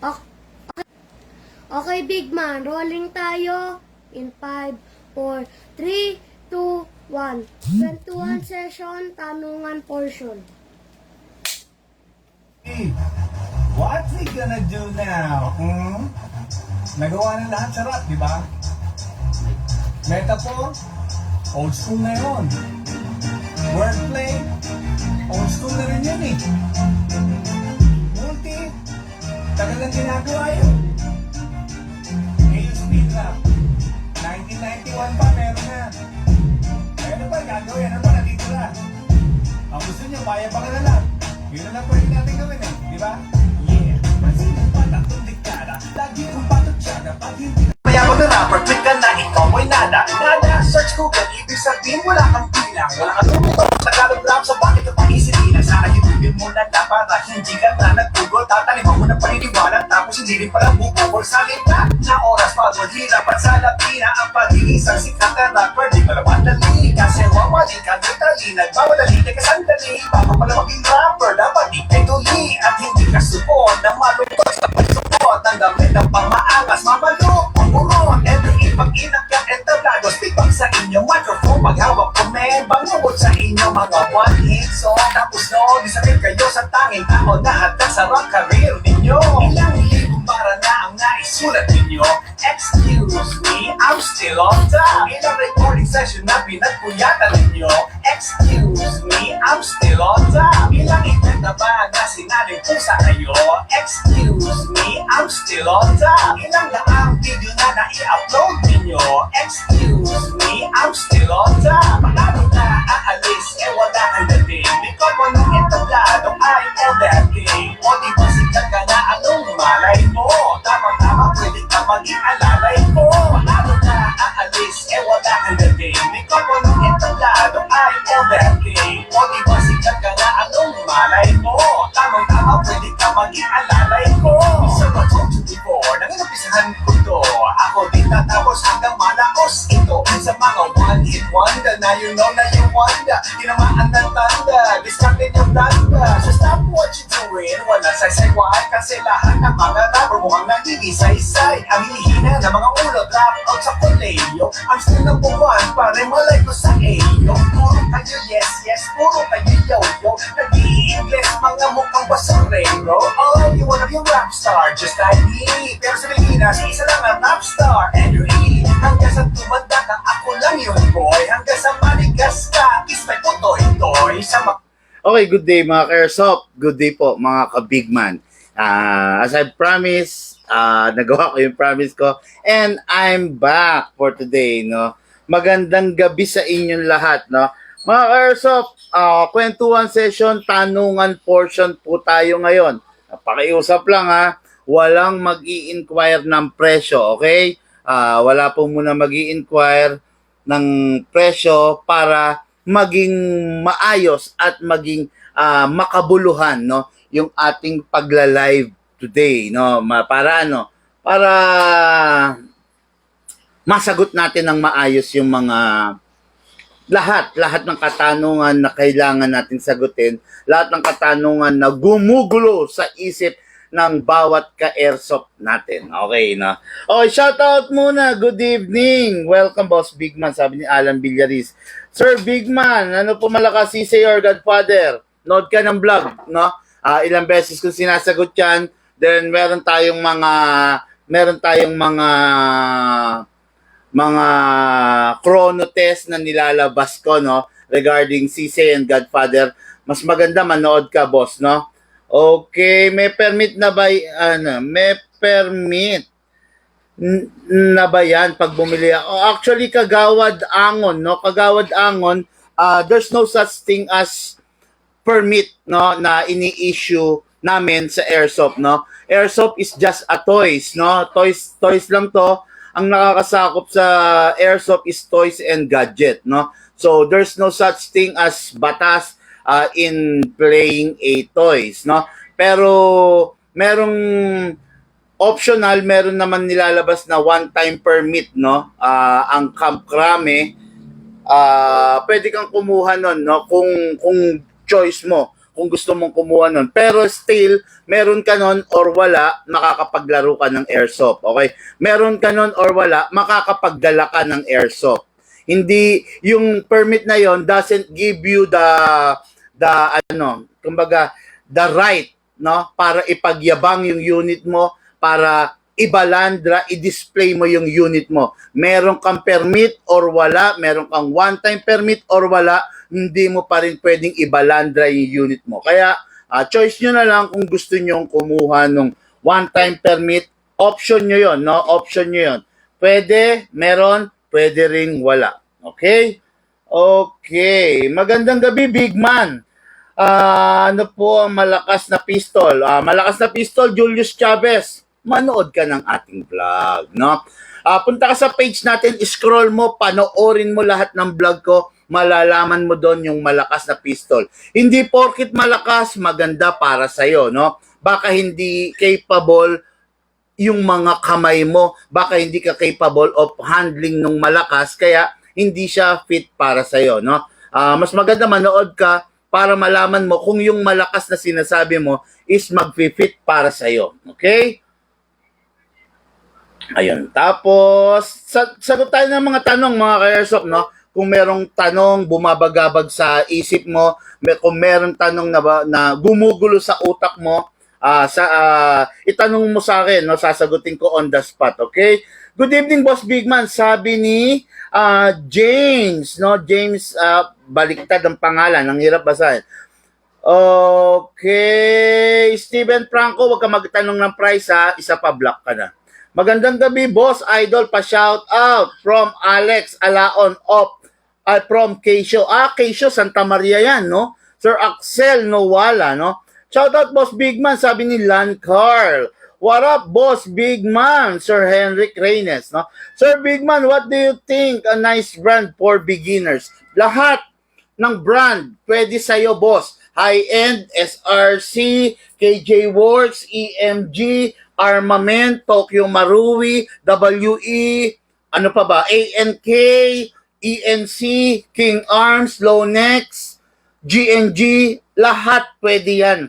Ok- Okay, big man. Rolling tayo. In 5, 4, 3, 2, 1. 21 session, tanungan portion. Hey, what's he gonna do now? Nagawa ng lahat sa rap, di ba? Metaphor, old school na yun. Wordplay, old school na rin yun eh. Multi, tagal lang ginagawa yun. Ngayon speed rap, 1991 pa, meron na. Ano pa, gagawin, ano pa, nandito na. Ang gusto nyo, kaya pa ka na lang. Yun na lang pwede natin gawin eh, di ba? Yeah, masino pa tatlong dekada, lagi kong patutsada, pag hindi mayabang na rapper, click ka na, ikaw ay nada. Nada, search Google, ibig sabihin wala kang bilang. Wala kang tumito, Tagalog rap sa bakit ang panisilinan. Sana YouTube mo na para hindi ka na nag-google. Tataliman mo na paniniwala, tapos hindi rin pala bubukol. Salita na oras, pagod, hirap at sa lapina. Ang pagiging isang sikat na rapper, di pala madali. Kasi wawali ka ng tali, nagmamadali ka sandali. Bago pala maging rapper, dapat di kay tuli. At hindi ka supon na malungkot sa pagsupot. Ang damit ng pamaangas, mamalok. Every pag-inakyat entablado, speak back sa inyong microphone. Maghawak ko men, bangungod sa inyong mga one-hit song. Tapos no, disapin kayo sa tanging tao na handa sa rock career ninyo. Ilang libong para na ang naisulat ninyo. Excuse me, I'm still on top. Ilang recording session na pinagkuyatan ninyo. Excuse me, I'm still on top. Ilang event na ba na sinaling pusa kayo? Excuse me, I'm still on top. Ilang daang video na i-upload ninyo. Excuse me, I'm still on top. Paano na aalis, wala kang dating. Di ko po nung entablado, I know that thing. O di ba sikat ka na, anong malay mo? Tama-tama, pwede ka maging alalay ko. Paano na aalis, wala kang dating. Di ko po nung entablado, I know that thing. O di ba sikat ka na, anong malay mo? Tama-tama, pwede ka maging alalay ko. Isa ba to before, nangingapisahan ko to. Ako din tatapos hanggang malaos ito. Sa mga one-hit wonder na you know na you wonder. Tinamaan ng tanda, discarded yung blanda. So stop what you doing, wala saysay-why. Kasi lahat ng mga rapper mukhang nag-iisay-say. Ang hihina ng mga ulo, drop out sa koleyo. I'm still number one, pare malay ko sa iyo. Puro kayo yes, yes, puro kayo yo-yo. Nag-i-English, mga mukhang basurero. Oh, you wanna be a rap star, just like me. Pero sa Pilipinas, isa lang ang rap star, Andrew E. Hanggang sa tumanda ka, ako lang yun, boy. Hanggang sa manigas ka, is may putoy-toy. Okay, good day mga Airsoft. Good day po mga ka-bigman. As I promised, nagawa ko yung promise ko. And I'm back for today, no? Magandang gabi sa inyong lahat, no? Mga Airsoft, kwentuhan session, tanungan portion po tayo ngayon. Pakiusap lang ha, walang mag-i-inquire ng presyo, okay? Wala po muna mag-i-inquire ng presyo para maging maayos at maging makabuluhan, no, yung ating pagla-live today, no, para masagot natin ng maayos yung mga lahat ng katanungan na kailangan natin sagutin, lahat ng katanungan na gumugulo sa isip ng bawat ka-airsoft natin. Okay, na. Okay, shoutout muna. Good evening. Welcome, Boss Bigman, sabi ni Alan Villaris. Sir Bigman, ano po malakas si your Godfather? Nood ka ng vlog, no? Ilang beses kung sinasagot yan. Then, meron tayong mga chrono test na nilalabas ko, no? Regarding Sisay and Godfather. Mas maganda manood ka, boss, no? Okay, may permit na ba na ba yan pag bumili? Actually, Kagawad Angon, no? Kagawad Angon, there's no such thing as permit, no, na ini-issue namin sa Airsoft, no? Airsoft is just a toys, no? Toys lang to. Ang nakakasakop sa Airsoft is toys and gadget, no? So, there's no such thing as batas in playing a toys, no? Pero merong optional, meron naman nilalabas na one-time permit, no? Ang Camp Crame, pwede kang kumuha nun, no? Kung choice mo, kung gusto mong kumuha nun. Pero still, meron ka nun or wala, makakapaglaro ka ng airsoft. Okay? Meron ka nun or wala, makakapagdala ka ng airsoft. Hindi, yung permit na yon doesn't give you kumbaga, the right, no, para ipagyabang yung unit mo, para ibalandra, i-display mo yung unit mo. Meron kang permit or wala, meron kang one-time permit or wala, hindi mo pa rin pwedeng ibalandra yung unit mo. Kaya, choice nyo na lang kung gusto nyo kumuha ng one-time permit, option nyo yon, no? Option nyo yon. Pwede, meron, pwede ring wala. Okay? Okay. Magandang gabi, big man. Ano po ang malakas na pistol? Malakas na pistol, Julius Chavez. Manood ka ng ating vlog, no? Punta ka sa page natin, scroll mo, panoorin mo lahat ng vlog ko, malalaman mo doon yung malakas na pistol. Hindi porkit malakas, maganda para sa'yo, no? Baka hindi capable yung mga kamay mo, baka hindi ka capable of handling ng malakas, kaya hindi siya fit para sa'yo, no? Mas maganda manood ka para malaman mo kung yung malakas na sinasabi mo is mag-fit para sa'yo. Okay? Ayun. Tapos, sagot tayo ng mga tanong, mga ka-airsoft, no? Kung merong tanong bumabagabag sa isip mo, kung merong tanong na gumugulo sa utak mo, itanong mo sa akin, no? Sasagutin ko on the spot, okay? Good evening, Boss Bigman. Sabi ni James, no? James, baliktad ang pangalan, ang hirap basahin. Okay, Steven Franco, wag ka magtanong ng price ha, isa pa block ka na. Magandang gabi, Boss Idol, pa-shout out from Alex Alaon from Keisho. Keisho, Santa Maria yan, no? Sir Axel Nowala, no? Shout out, Boss Bigman, sabi ni Lan Carl. What up, Boss Bigman? Sir Henrik Reynes, no? Sir Bigman, what do you think a nice brand for beginners? Lahat ng brand pwede sa'yo, boss. High-end, SRC, KJ Works, EMG, Armament, Tokyo Marui, WE, ano pa ba? ANK, ENC, King Arms, Lonex, GNG, lahat pwede yan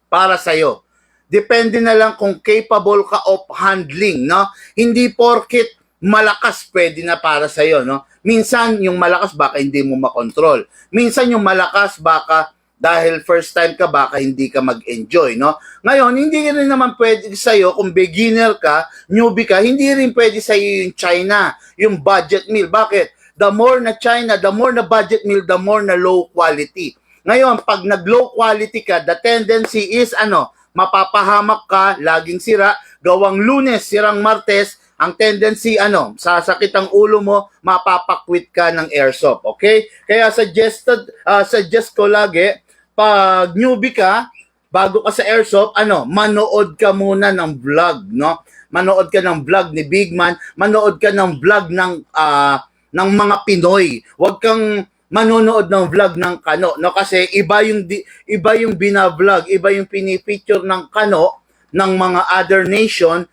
para sa'yo. Depende na lang kung capable ka of handling, no? Hindi porket malakas pwede na para sa'yo, no? Minsan, yung malakas baka hindi mo makontrol. Minsan, yung malakas baka dahil first time ka, baka hindi ka mag-enjoy, no? Ngayon, hindi rin naman pwede sa'yo, kung beginner ka, newbie ka, hindi rin pwede sa'yo yung China, yung budget meal. Bakit? The more na China, the more na budget meal, the more na low quality. Ngayon, pag nag-low quality ka, the tendency is, mapapahamak ka, laging sira, gawang Lunes, sirang Martes, ang tendency, sasakit ang ulo mo, mapapakwit ka ng airsoft, okay? Kaya suggest ko lagi, pag newbie ka, bago ka sa airsoft, manood ka muna ng vlog, no? Manood ka ng vlog ni Bigman, manood ka ng vlog ng mga Pinoy. Huwag kang manonood ng vlog ng Kano, no? Kasi iba yung bina-vlog, iba yung pinipicture ng Kano ng mga other nation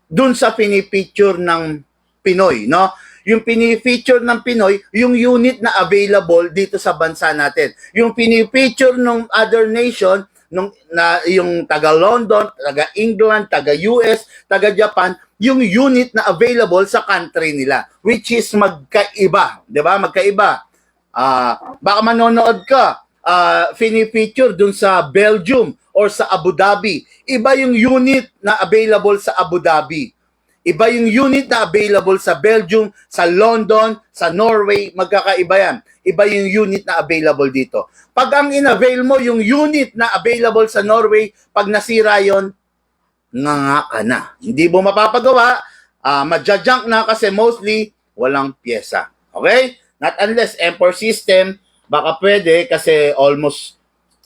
dun sa pinipicture ng Pinoy, no? Yung pinipicture ng Pinoy, yung unit na available dito sa bansa natin. Yung pinipicture ng other nation, yung taga London, taga England, taga US, taga Japan, yung unit na available sa country nila, which is magkaiba, 'di ba? Magkaiba. Baka manonood ka, pinipicture dun sa Belgium or sa Abu Dhabi. Iba yung unit na available sa Abu Dhabi. Iba yung unit na available sa Belgium, sa London, sa Norway, magkakaiba yan. Iba yung unit na available dito. Pag ang in-avail mo yung unit na available sa Norway, pag nasira yon, nga ka na. Hindi mo mapapagawa, madja-junk na kasi mostly walang pyesa. Okay? Not unless M4 system, baka pwede kasi almost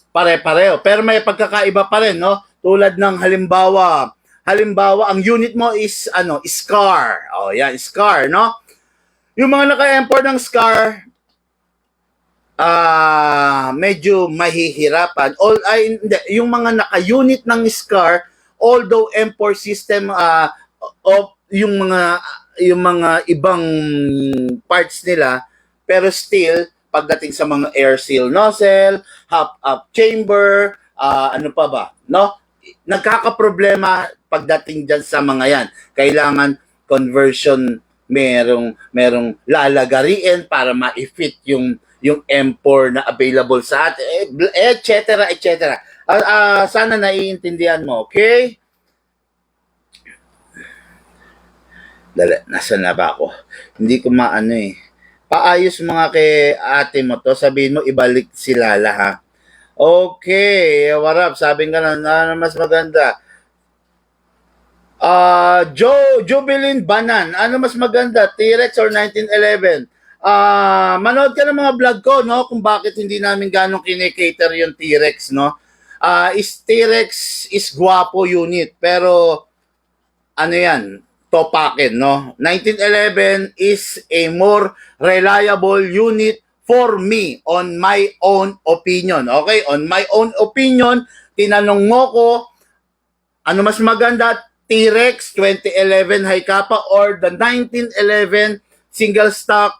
pare-pareho. Pero may pagkakaiba pa rin, no? Tulad ng halimbawa, ang unit mo is SCAR. Oh, yan, SCAR, no? Yung mga naka-M4 ng SCAR, medyo mahihirapan. Yung mga naka-unit ng SCAR, although M4 system yung mga ibang parts nila, pero still pagdating sa mga air seal nozzle, hop-up chamber, ano pa ba, no? Nagkakaproblema pagdating dyan sa mga yan. Kailangan conversion, merong lalagariin para ma-fit yung M4 na available sa atin, et cetera, et cetera. Sana naiintindihan mo, okay? Dali, nasaan na ba ako? Hindi ko maano eh. Paayos mga kay ate mo to, sabihin mo ibalik si Lala ha. Okay, what up? Sabi nga na mas maganda. Jubilin Banan, ano mas maganda, T-Rex or 1911? Manood ka ng mga vlog ko, no? Kung bakit hindi namin ganong kinikater yung T-Rex, no? T-Rex is guwapo unit, pero ano yan, topakin, no? 1911 is a more reliable unit for me, on my own opinion. Okay? On my own opinion, tinanong mo ko, ano mas maganda, T-Rex 2011 high kappa or the 1911 single stock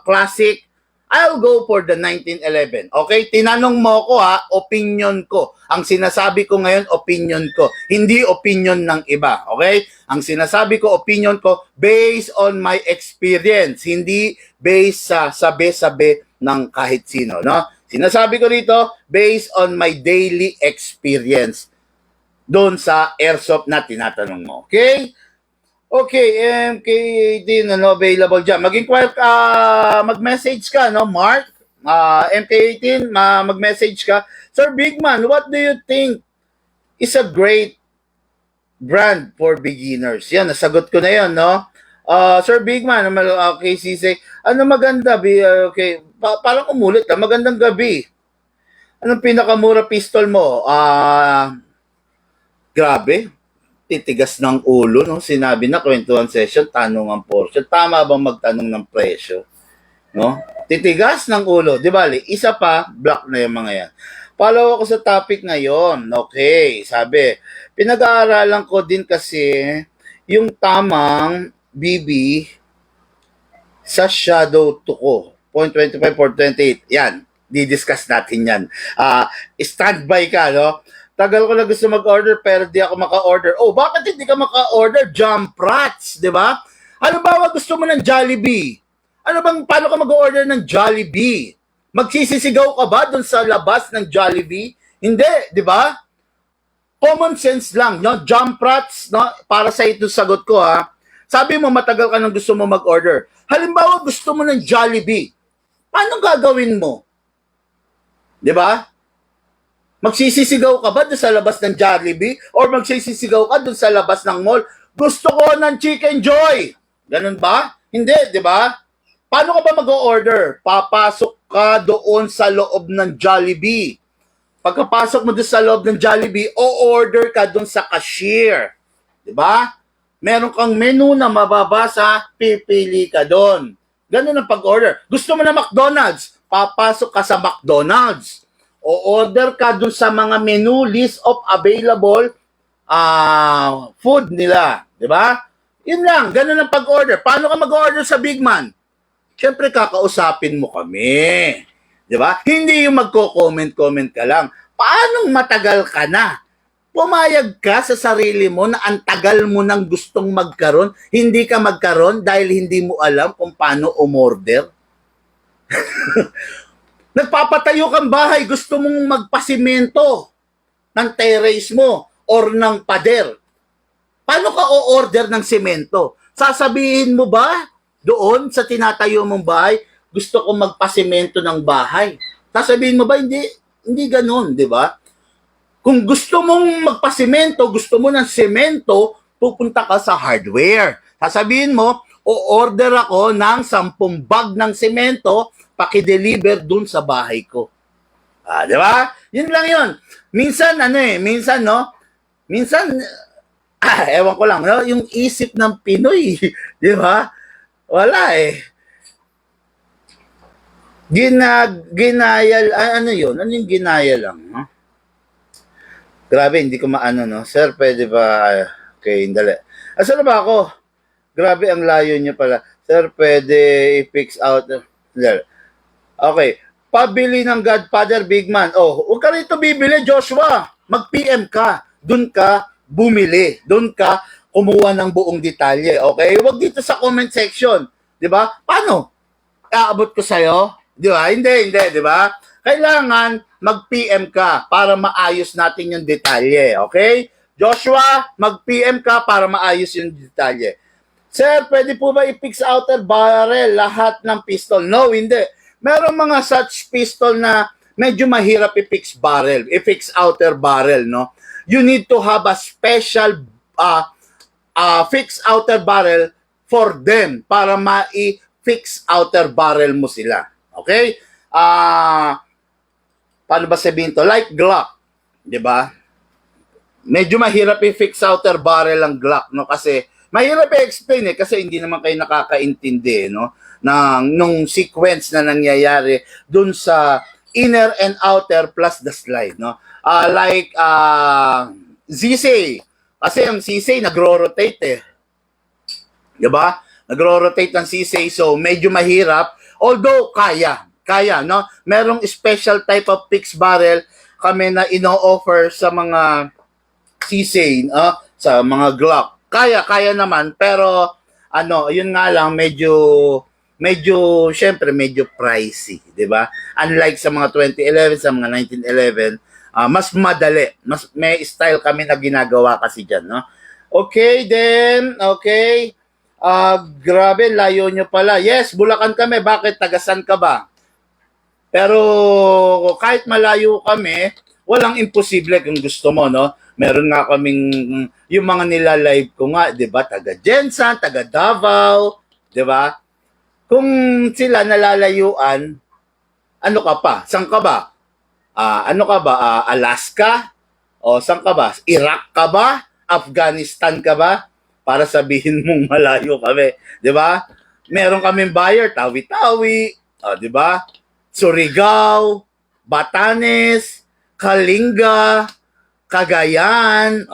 classic? I'll go for the 1911. Okay? Tinanong mo ko ha, opinion ko. Ang sinasabi ko ngayon, opinion ko. Hindi opinion ng iba. Okay? Ang sinasabi ko, opinion ko, based on my experience. Hindi based sa sabi-sabi ng kahit sino. No? Sinasabi ko rito, based on my daily experience doon sa airsoft na tinatanong mo. Okay? Okay, MK18 ano available dyan. Mag-inquire mag-message ka, no, Mark? MK18, mag-message ka. Sir Bigman, what do you think is a great brand for beginners? Yan, nasagot ko na yan, no? Sir Bigman, okay, Sisay, ano maganda? Okay, parang umulit, magandang gabi. Anong pinakamura pistol mo? Grabe. Titigas ng ulo, no? Sinabi na kwentuhan session, tanong ang portion. Tama bang magtanong ng presyo? No? Titigas ng ulo. Di ba? Isa pa, block na yung mga yan. Follow ako sa topic ngayon. Okay, sabi, pinag-aaralan ko din kasi yung tamang BB sa shadow tuko. 0.25 428. Yan, di-discuss natin yan. Standby ka, no? Tagal ko na gusto mag-order pero di ako maka-order. Oh, bakit hindi ka maka-order? Jump Rats, di ba? Ano ba gusto mo ng Jollibee? Paano ka mag-order ng Jollibee? Magsisisigaw ka ba dun sa labas ng Jollibee? Hindi, di ba? Common sense lang, no? Jump Rats, no? Para sa ito sagot ko, ha? Sabi mo, matagal ka nang gusto mo mag-order. Halimbawa, gusto mo ng Jollibee. Paano gagawin mo? Di ba? Magsisisigaw ka ba doon sa labas ng Jollibee? Or magsisisigaw ka doon sa labas ng mall? Gusto ko ng Chicken Joy! Ganun ba? Hindi, di ba? Paano ka ba mag-order? Papasok ka doon sa loob ng Jollibee. Pagkapasok mo doon sa loob ng Jollibee, o-order ka doon sa cashier. Di ba? Meron kang menu na mababasa, pipili ka doon. Ganun ang pag-order. Gusto mo na McDonald's? Papasok ka sa McDonald's. O-order ka dun sa mga menu list of available food nila. Di ba? Yun lang. Ganun ang pag-order. Paano ka mag-order sa Big Man? Siyempre, kakausapin mo kami. Di ba? Hindi yung magko-comment-comment ka lang. Paanong matagal ka na? Pumayag ka sa sarili mo na ang tagal mo nang gustong magkaroon, hindi ka magkaroon dahil hindi mo alam kung paano umorder? Nagpapatayo kang bahay, gusto mong magpasimento ng terrace mo or ng pader. Paano ka o-order ng simento? Sasabihin mo ba doon sa tinatayo mong bahay, gusto kong magpasimento ng bahay? Sasabihin mo ba, hindi ganun, di ba? Kung gusto mong magpasimento, gusto mo ng semento, pupunta ka sa hardware. Sasabihin mo, o-order ako ng 10 bag ng semento, paki-deliver dun sa bahay ko. Di ba? Yun lang yun. Minsan, ewan ko lang, no? Yung isip ng Pinoy, di ba? Wala eh. Ginaya, ano yun? Ano yung ginaya lang, no? Grabe, hindi ko maano, no? Sir, pwede ba? Okay, dali. Asan na ba ako? Grabe, ang layo niya pala. Sir, pwede i-fix out. Dali. Okay. Pabili ng Godfather Big Man. Oh, huwag ka rito bibili, Joshua. Mag-PM ka. Doon ka bumili. Doon ka kumuha ng buong detalye. Okay? Huwag dito sa comment section. Di ba? Paano? Aabot ko sa'yo? Di ba? Hindi, di ba? Kailangan mag-PM ka para maayos natin yung detalye. Okay? Joshua, mag-PM ka para maayos yung detalye. Sir, pwede po ba i-fix outer barrel lahat ng pistol? No, hindi. Merong mga such pistol na medyo mahirap i-fix barrel, i-fix outer barrel, no? You need to have a special fix outer barrel for them para ma-fix outer barrel mo sila. Okay? Paano ba sabihin to? Like Glock, di ba? Medyo mahirap i-fix outer barrel ang Glock, no? Kasi mahirap i-explain kasi hindi naman kayo nakakaintindi, no? Nung sequence na nangyayari dun sa inner and outer plus the slide, no? Like ZC. Kasi ang CC nagro-rotate eh. 'Di ba? Nagro-rotate ang CC, so medyo mahirap. Although kaya, no? Merong special type of fixed barrel kami na ino-offer sa mga CC, sa mga Glock. Kaya naman, pero yun nga lang, medyo syempre medyo pricey, 'di ba? Unlike sa mga 2011, sa mga 1911, mas madali, mas may style kami na ginagawa kasi diyan, no? Okay, then, okay. Grabe, layo nyo pala. Yes, Bulacan kami. Bakit? Tagasan ka ba? Pero kahit malayo kami, walang imposible kung gusto mo, no? Meron nga kaming, yung mga nila-live ko nga, di ba? Taga Jensan, taga Davao, di ba? Kung sila nalalayuan, ano ka pa? Saan ka ba? Alaska? O saan ka ba? Iraq ka ba? Afghanistan ka ba? Para sabihin mong malayo kami. Di ba? Meron kaming buyer, Tawi-Tawi, di ba? Surigao, Batanes, Kalinga, Cagayan.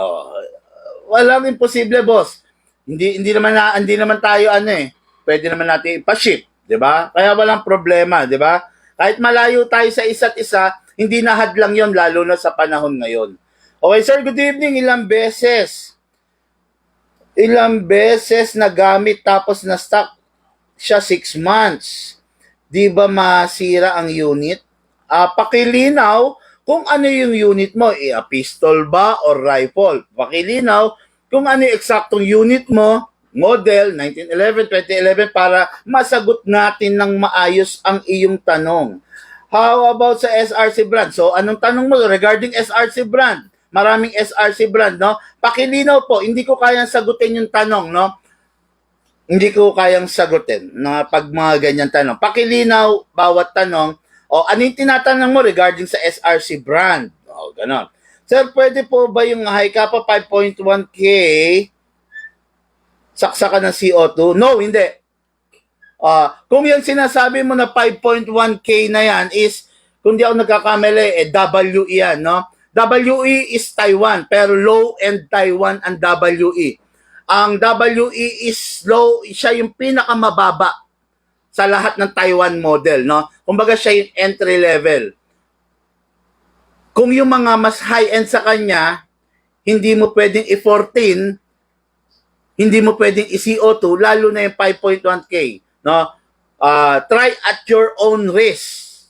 Walang imposible, boss. Hindi naman tayo pwede naman natin ipa-ship, 'di ba? Kaya walang problema, 'di ba? Kahit malayo tayo sa isa't isa, hindi na hadlang 'yon lalo na sa panahon ngayon. Okay, sir, good evening. Ilang beses na gamit tapos na stock siya 6 months. Di ba masira ang unit? Pakilinaw kung ano yung unit mo, pistol ba or rifle. Pakilinaw kung ano yung eksaktong unit mo, model, 1911, 2011, para masagot natin ng maayos ang iyong tanong. How about sa SRC brand? So, anong tanong mo regarding SRC brand? Maraming SRC brand, no? Pakilinaw po, hindi ko kayang sagutin yung tanong, no? Hindi ko kayang sagutin na pag mga ganyan tanong. Pakilinaw bawat tanong. O, ano yung tinatanong mo regarding sa SRC brand? O, ganon. Sir, pwede po ba yung high kappa 5.1K saksakan ng CO2? No, hindi. Kung yung sinasabi mo na 5.1K na yan is, kung di ako nagkakamali, WE yan, no? WE is Taiwan, pero low-end Taiwan ang WE. Ang WE is low, siya yung pinakamababa sa lahat ng Taiwan model, no? Kumbaga siya yung entry level. Kung yung mga mas high-end sa kanya, hindi mo pwedeng i-14, hindi mo pwedeng i-CO2, lalo na yung 5.1K, no? Try at your own risk.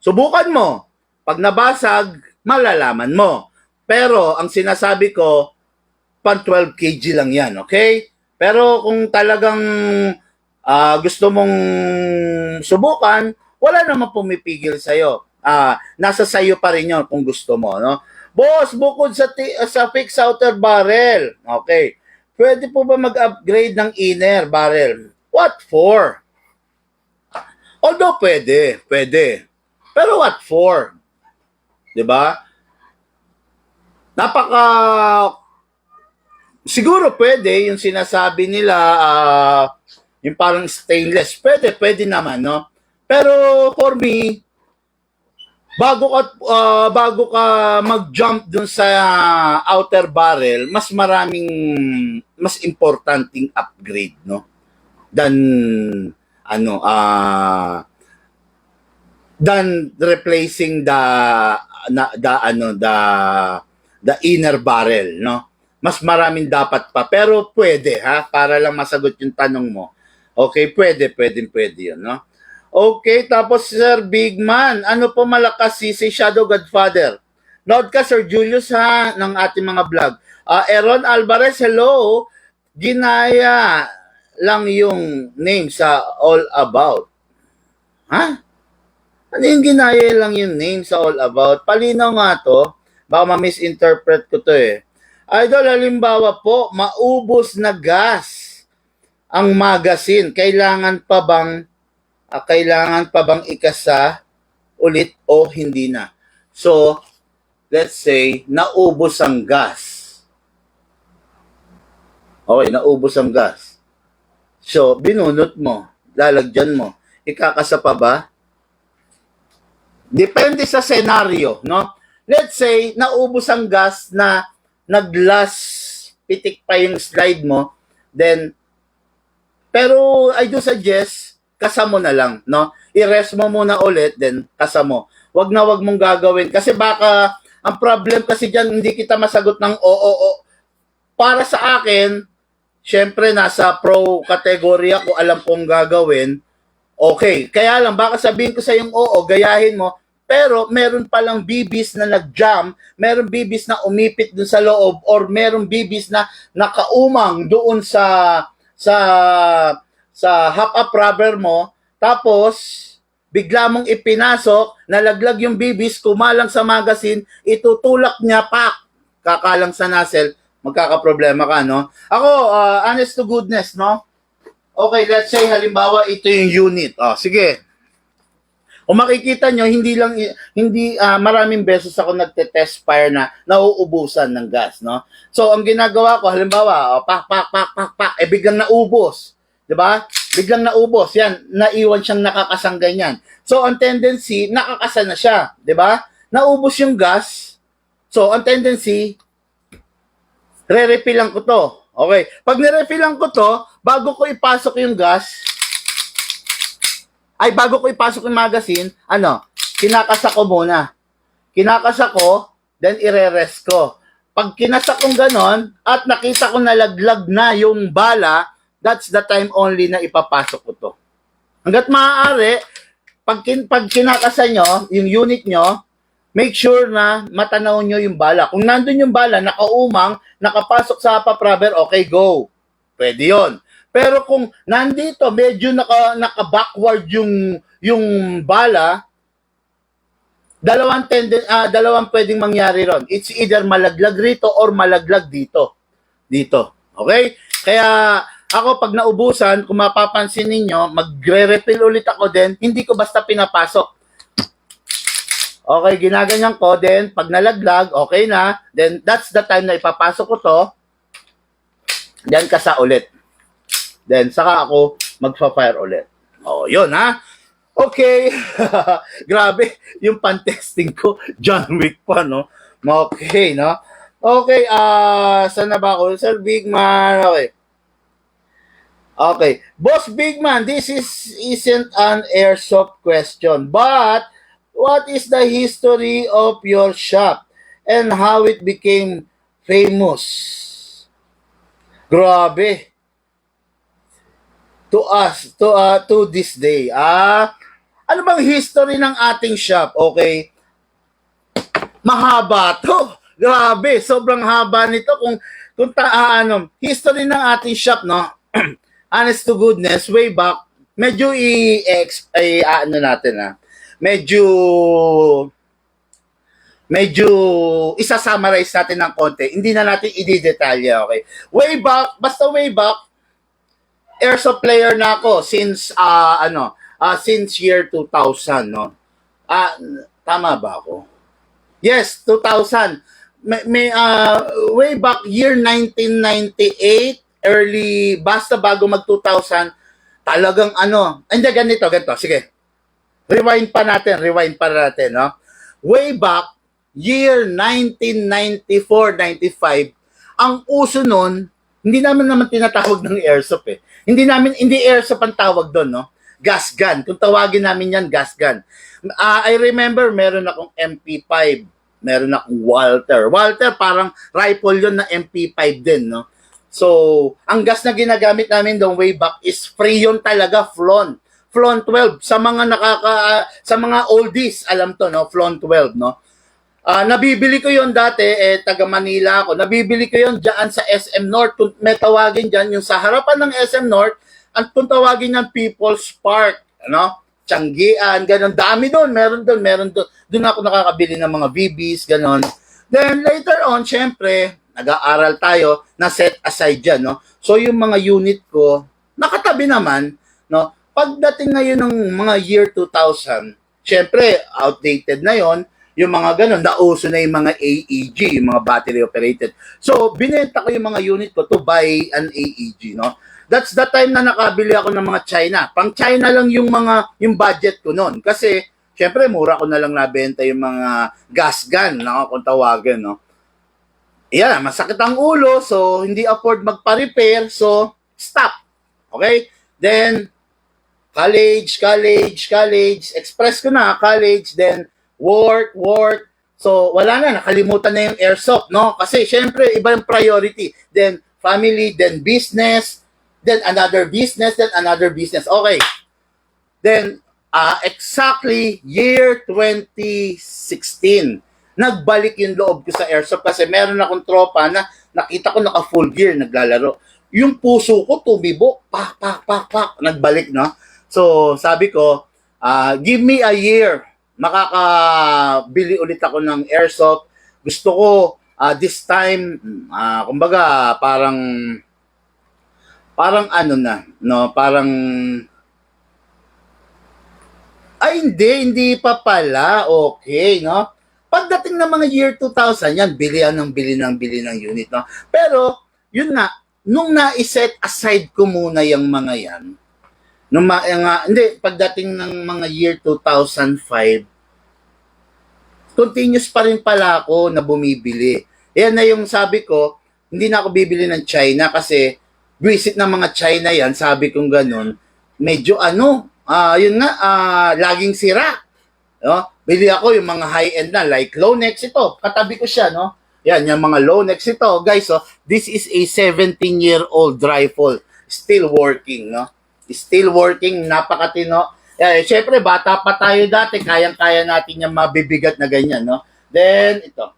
Subukan mo. Pag nabasag, malalaman mo. Pero ang sinasabi ko, pang 12 kg lang yan, okay? Pero kung talagang gusto mong subukan, wala namang pumipigil sa'yo. Nasa sa'yo pa rin yun kung gusto mo, no? Boss, bukod sa fixed outer barrel, okay, pwede po ba mag-upgrade ng inner barrel? What for? Although pwede. Pero what for? 'Di ba? Siguro pwede yung sinasabi nila yung parang stainless. Pwede naman, no? Pero for me, bago ka mag-jump dun sa outer barrel, mas importanting upgrade, no? Than than replacing the inner barrel, no? Mas maraming dapat pa, pero pwede, ha, para lang masagot yung tanong mo. Okay, pwede yun, no? Okay, tapos Sir Big Man, ano po malakas si Shadow Godfather? Nood ka Sir Julius, ha, ng ating mga vlog. Aaron Alvarez, hello. Ginaya lang yung name sa All About. Ha? Ano yung ginaya lang yung name sa All About? Palinaw nga to. Baka ma-misinterpret ko to eh. Idol, halimbawa po, maubos na gas ang magazine. Kailangan pa bang ikasa ulit o hindi na? So, let's say, naubos ang gas. Okay, naubos ang gas. So, binunot mo, lalagyan mo. Ikakasa pa ba? Depende sa senaryo, no? Let's say, naubos ang gas na nag-last pitik pa yung slide mo, then, pero I do suggest, kasa mo na lang, no? I-rest mo muna ulit, then kasa mo. Wag mong gagawin. Kasi baka, ang problem kasi dyan, hindi kita masagot ng oo. Para sa akin, syempre, nasa pro category ako, alam kong gagawin, okay. Kaya lang, baka sabihin ko sa yung oo, gayahin mo, pero meron palang bibis na nag-jam, meron bibis na umipit dun sa loob, or meron bibis na nakaumang doon sa half-up rubber mo, tapos bigla mong ipinasok, nalaglag yung bibis, kumalang sa magazine, itutulak niya, pak, kakalang sa nozzle, magkakaproblema ka, no? Ako, honest to goodness, no? Okay, let's say, halimbawa, ito yung unit. Sige. Kung makikita nyo, maraming beses ako nagte-test fire na nauubusan ng gas, no? So, ang ginagawa ko, halimbawa, pak, biglang naubos. Diba? Biglang naubos. Yan, naiwan siyang nakakasang ganyan. So, ang tendency, nakakasa na siya. Diba? Naubos yung gas. So, ang tendency, re-refillan ko to. Okay. Pag nirefillan ko to, bago ko ipasok yung magazine, kinakasa ko muna. Kinakasa ko, then ire-rest ko. Pag kinasa kong ganon, at nakita ko nalaglag na yung bala, that's the time only na ipapasok ko to. Hanggat maaari, pag kinakasa nyo, yung unit nyo, make sure na matanaw nyo yung bala. Kung nandun yung bala, nakaumang, nakapasok sa half-up rubber, okay, go. Pwede yon. Pero kung nandito, medyo naka-backward yung bala, dalawang pwedeng mangyari ron. It's either malaglag rito or malaglag dito. Okay? Kaya ako, pag naubusan, kung mapapansin ninyo, magre-refill ulit ako din, hindi ko basta pinapasok. Okay, ginaganyan ko, then pag nalaglag, okay na, then that's the time na ipapasok ko to, then kasa ulit. Then saka ako magpa-fire ulit. Yun ha. Okay. Grabe, yung pan-testing ko, John Wick pa, no? Okay, no? Okay, saan na ba ako? Sir Big Man, okay. Okay. Boss Big Man, this isn't an airsoft question, but what is the history of your shop and how it became famous? Grabe. To us, to this day. Ano bang history ng ating shop? Okay. Mahaba to. Grabe, sobrang haba nito history ng ating shop, no? Honest to goodness, way back, medyo medyo isa-summarize natin ng konti. Hindi na natin i-detalya, okay? Way back, airsoft player na ako since since year 2000, no? Tama ba ako? Yes, 2000. Way back year 1998, early, basta bago mag 2000, talagang ganito, sige. Rewind pa natin, no? Way back year 1994-95, ang uso nun, hindi naman tinatawag ng airsoft eh. Hindi airsoft ang tawag doon, no? gas gun. Kung tawagin namin yan, gas gun. I remember, meron akong MP5. Meron akong Walter. Walter, parang rifle yon na MP5 din, no? So, ang gas na ginagamit namin doon way back is Freon talaga, Flon. Flon 12. Sa mga oldies, alam to, no? Flon 12, no? Nabibili ko yon dati, taga Manila ako. Nabibili ko yon diyan sa SM North. Kung may tawagin diyan, yung sa harapan ng SM North, ang kung tawagin niyan People's Park, ano? Tianggian, ganun. Dami doon, meron doon. Doon ako nakakabili ng mga VBs, ganun. Then later on, syempre, nag-aaral tayo, na set aside dyan, no? So yung mga unit ko, nakatabi naman, no? Pagdating ngayon ng mga year 2000, syempre, outdated na yon, yung mga ganun, nauso na yung mga AEG, yung mga battery operated. So, binenta ko yung mga unit ko to buy an AEG, no? That's the time na nakabili ako ng mga China. Pang China lang yung budget ko noon. Kasi, syempre, mura ko na lang nabenta yung mga gas gun, no? Kung tawagin, no? Yeah, masakit ang ulo, so hindi afford magpa-repair, so stop. Okay? Then, college, express ko na, college, then work. So, wala na, nakalimutan na yung airsoft, no? Kasi, syempre, iba yung priority. Then, family, then business, then another business. Okay. Then, exactly year 2016, nagbalik yung loob ko sa airsoft kasi meron akong tropa na nakita ko naka full gear naglalaro. Yung puso ko tumibok, pak, nagbalik, no? So, sabi ko, give me a year, makakabili ulit ako ng airsoft. Gusto ko, this time, kumbaga, parang ano na, no? Parang, hindi pa pala, okay, no? Pagdating ng mga year 2000, yan, bili ng unit, no? Pero, yun nga, nung na-set aside ko muna yung mga yan, pagdating ng mga year 2005, continuous pa rin pala ako na bumibili. Yan na yung sabi ko, hindi na ako bibili ng China kasi visit ng mga China yan, sabi kong ganun, medyo yun nga, laging sira. No? Bili ako yung mga high-end na, like Lonex ito. Katabi ko siya, no? Yan, yung mga Lonex ito. Guys, this is a 17-year-old rifle. Still working, no? Still working, napakatino. Syempre, bata pa tayo dati, kayang-kaya natin yung mabibigat na ganyan, no? Then, ito.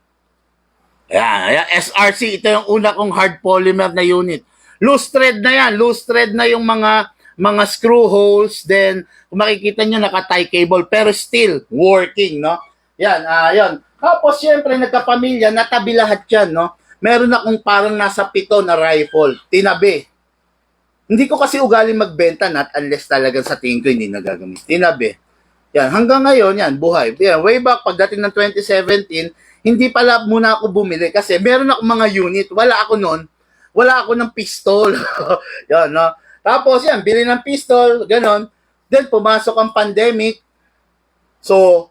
Yan, SRC, ito yung una kong hard polymer na unit. Loose thread na yan. Loose thread na yung mga screw holes. Then, kung makikita nyo, naka-tie cable. Pero still, working, no? Yan, yun. Tapos, syempre, nagkapamilya, natabi lahat yan, no? Meron akong parang nasa 7 na rifle. Tinabi. Hindi ko kasi ugali magbenta, not unless talagang sa tingin ko hindi nagagamit. Tinabi. Yan, hanggang ngayon, yan, buhay. Yan, way back, pagdating ng 2017, hindi pala muna ako bumili kasi meron akong mga unit. Wala ako noon. Wala ako ng pistol. Yan, no? Tapos, yan, bili ng pistol, ganon. Then, pumasok ang pandemic. So,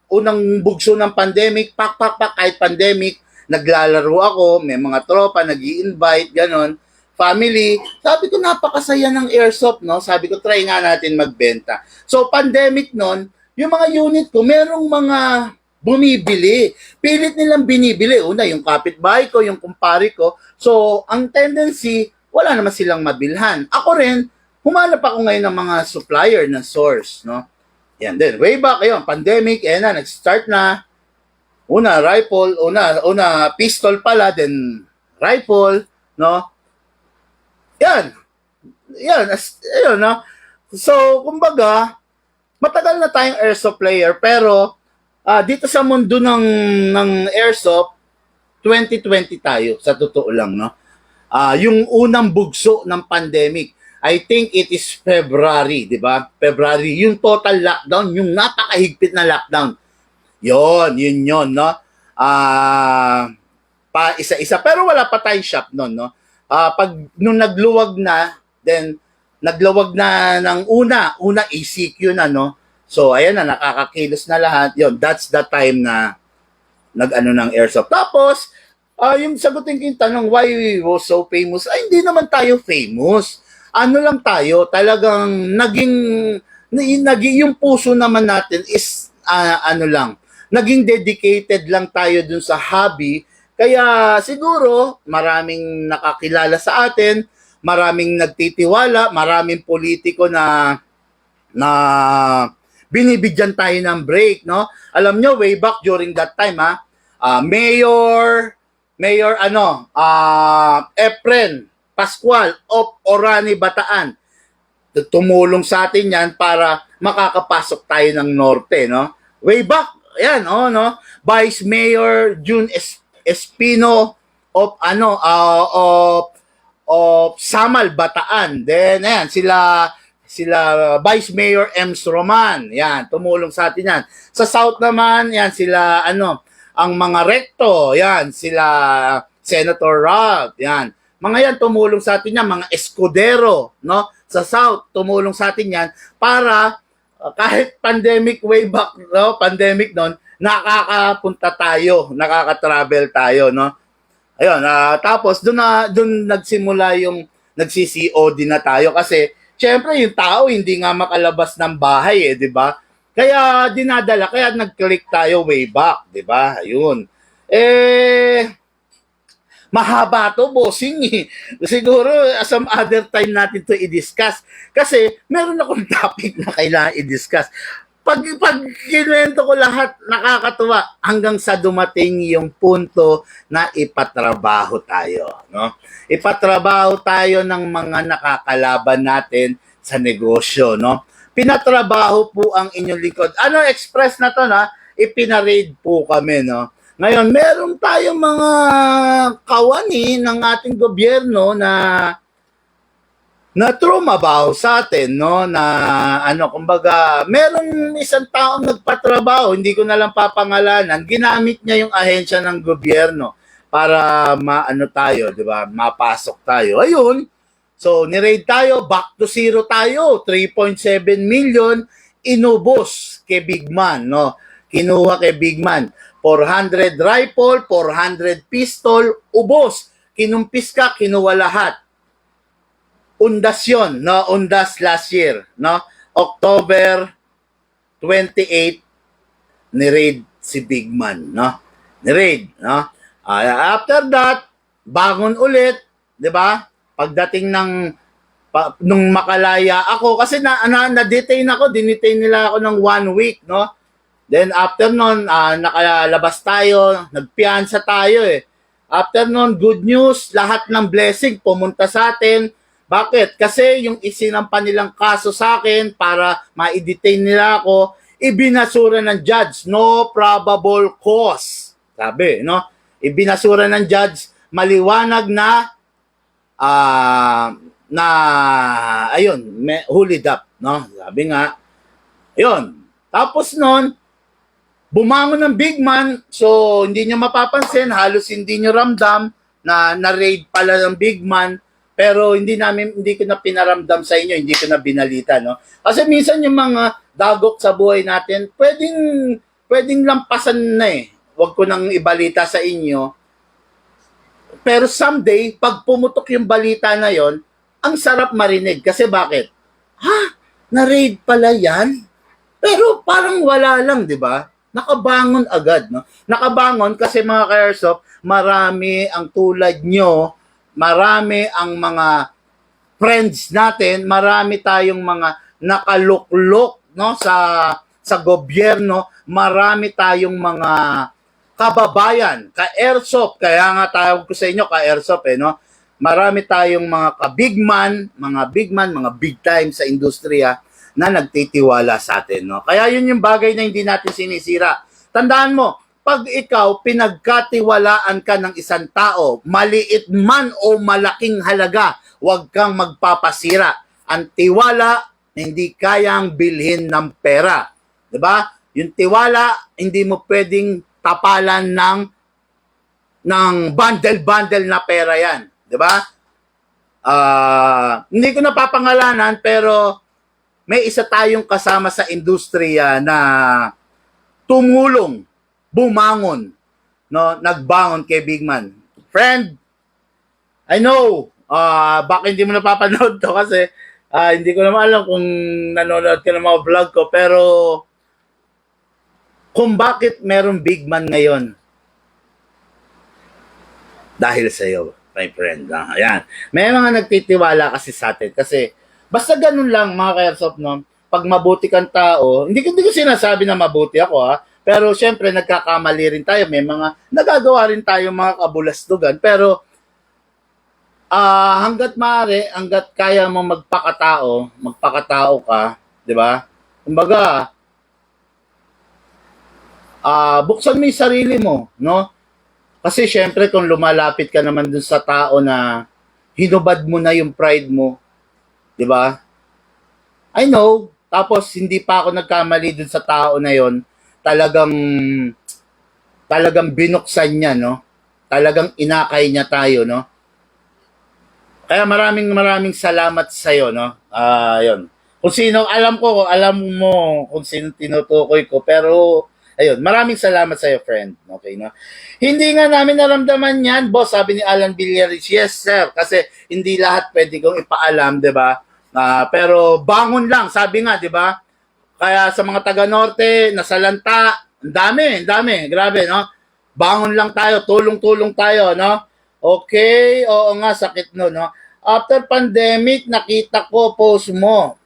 unang bugso ng pandemic, pak, kahit pandemic, naglalaro ako, may mga tropa, nag-i-invite, ganon. Family, sabi ko, napakasaya ng airsoft, no? Sabi ko, try nga natin magbenta. So, pandemic nun, yung mga unit ko, merong mga bumibili. Pilit nilang binibili. Una, yung kapitbahay ko, yung kumpare ko. So, ang tendency, wala naman silang mabilhan. Ako rin, humanap ako ngayon ng mga supplier na source, no? Yan din. Way back, ayun, pandemic, nag-start na. Una, rifle, una, pistol pala, then rifle, no? Yan, ayun, no? So, kumbaga, matagal na tayong airsoft player, pero dito sa mundo ng airsoft, 2020 tayo, sa totoo lang, no? Yung unang bugso ng pandemic, I think it is February, di ba? February, yung total lockdown, yung napakahigpit na lockdown. Yun, no? Pa isa-isa, pero wala pa tayong shop noon, no? Nung nagluwag na, then nagluwag na ng una ECQ na, no? So, ayan na, nakakakilos na lahat. Yun, that's the time na nag-ano ng airsoft. Tapos, yung sagutin ko yung tanong, why we were so famous? Ay, hindi naman tayo famous. ano lang tayo, talagang naging yung puso naman natin is ano lang, naging dedicated lang tayo dun sa hobby. Kaya siguro maraming nakakilala sa atin, maraming nagtitiwala, maraming politiko na binibigyan tayo ng break, no? Alam nyo, way back during that time, Mayor Efren Pascual of Orani, Bataan, tumulong sa atin yan para makakapasok tayo ng norte, no? Way back, yan, no? Vice Mayor June Espino of of Samal, Bataan. Then ayan, sila Vice Mayor Ems Roman. Yan, tumulong sa atin yan. Sa South naman, yan sila ang mga rekto, yan sila Senator Rob, yan. Mga yan tumulong sa atin yan, mga Escudero, no? Sa South tumulong sa atin yan para kahit pandemic way back, no, pandemic noon, nakakapunta tayo, nakaka-travel tayo, no? Ayun, tapos doon nagsimula yung nagsi-COD na tayo kasi syempre yung tao hindi nga makalabas ng bahay, di ba? Kaya dinadala, kaya nag-click tayo way back, di ba? Ayun. Mahaba to, bossing eh. Siguro some other time natin to i-discuss kasi meron akong topic na kailangan i-discuss. Pag kinuwento ko lahat, nakakatuwa hanggang sa dumating yung punto na ipatrabaho tayo, no? Ipatrabaho tayo ng mga nakakalaban natin sa negosyo, no? Pinatrabaho po ang inyong lingkod. Ano express na to, na? Ipinaraid po kami, no? Ngayon, meron tayong mga kawani ng ating gobyerno na trumabaho sa atin, no, na kumbaga, meron isang taong nagpatrabaho, hindi ko na lang papangalanan, ginamit niya yung ahensya ng gobyerno para tayo, di ba, mapasok tayo. Ayun, so ni-raid tayo, back to zero tayo, 3.7 million, inubos kay Big Man, no, kinuha kay Big Man, 400 rifle, 400 pistol, ubos, kinumpis ka, kinuha lahat. Undas yun, no? Undas last year, no? October 28, ni-raid si Big Man, no? Ni-raid, no? After that, bangon ulit, di ba? Pagdating nung makalaya ako, kasi na-detain ako, dinitain nila ako ng 1 week, no? Then after nun, nakalabas tayo, nagpiansa tayo eh. After nun, good news, lahat ng blessing pumunta sa atin. Bakit? Kasi yung isinampa nilang kaso sa akin para ma-detain nila ako, ibinasura ng judge, no probable cause. Sabi, no? Ibinasura ng judge, maliwanag na ayun, hulid up, no? Sabi nga, ayun. Tapos nun, bumangon ng Big Man, so hindi nyo mapapansin, halos hindi nyo ramdam na na-raid pala ng Big Man. Pero hindi ko na pinaramdam sa inyo, hindi ko na binalita, no? Kasi minsan yung mga dagok sa buhay natin, pwedeng lampasan na eh. Huwag ko nang ibalita sa inyo. Pero someday, pag pumutok yung balita na yon, ang sarap marinig. Kasi bakit? Ha? Na-raid pala yan? Pero parang wala lang, di ba? Nakabangon agad, no? Nakabangon kasi mga ka-airsoft, marami ang tulad nyo, marami ang mga friends natin, marami tayong mga nakaluklok, no, sa gobyerno, marami tayong mga kababayan, ka-airsoft, kaya nga tawag ko sa inyo ka-airsoft no. Marami tayong mga mga big time sa industriya na nagtitiwala sa atin, no. Kaya yun yung bagay na hindi natin sinisira. Tandaan mo, pag ikaw pinagkatiwalaan ka ng isang tao, maliit man o malaking halaga, huwag kang magpapasira. Ang tiwala, hindi kayang bilhin ng pera. 'Di ba? Yung tiwala, hindi mo pwedeng tapalan ng bundle-bundle na pera yan. 'Di ba? Hindi ko napapangalanan, pero may isa tayong kasama sa industriya na tumulong, bumangon, no, nagbangon kay Big Man. Friend, I know baka hindi mo napapanood to kasi hindi ko naman alam kung nanonood ka ng mga vlog ko, pero kung bakit merong big man ngayon, dahil sa iyo, my friend. Ayan. May mga nagtitiwala kasi sa atin kasi basta ganun lang mga ka-airsoft, no? Pag mabuti kang tao, hindi ko sinasabi na mabuti ako, ha? Pero syempre nagkakamali rin tayo, may mga nagagawa rin tayo mga kabulastugan, pero hangga't maaari, hangga't kaya mo magpakatao ka, 'di ba? Kumbaga, buksan mo 'yung sarili mo, no? Kasi syempre kung lumalapit ka naman dun sa tao na hinubad mo na 'yung pride mo, 'di ba? I know, tapos hindi pa ako nagkamali dun sa tao na 'yon. Talagang binuksan niya, no? Talagang inakay niya tayo, no? Kaya maraming salamat sa iyo, no? Yun. Kung sino, alam mo kung sino tinutukoy ko, pero ayun, maraming salamat sa iyo, friend. Okay, no? Hindi nga namin naramdaman yan, boss, sabi ni Alan Villaris. Yes, sir, kasi hindi lahat pwede kong ipaalam, 'di ba? Pero bangon lang, sabi nga, 'di ba? Kaya sa mga taga-norte, nasalanta, ang dami, grabe, no? Bangon lang tayo, tulong-tulong tayo, no? Okay, oo nga, sakit no, no? After pandemic, nakita ko post mo,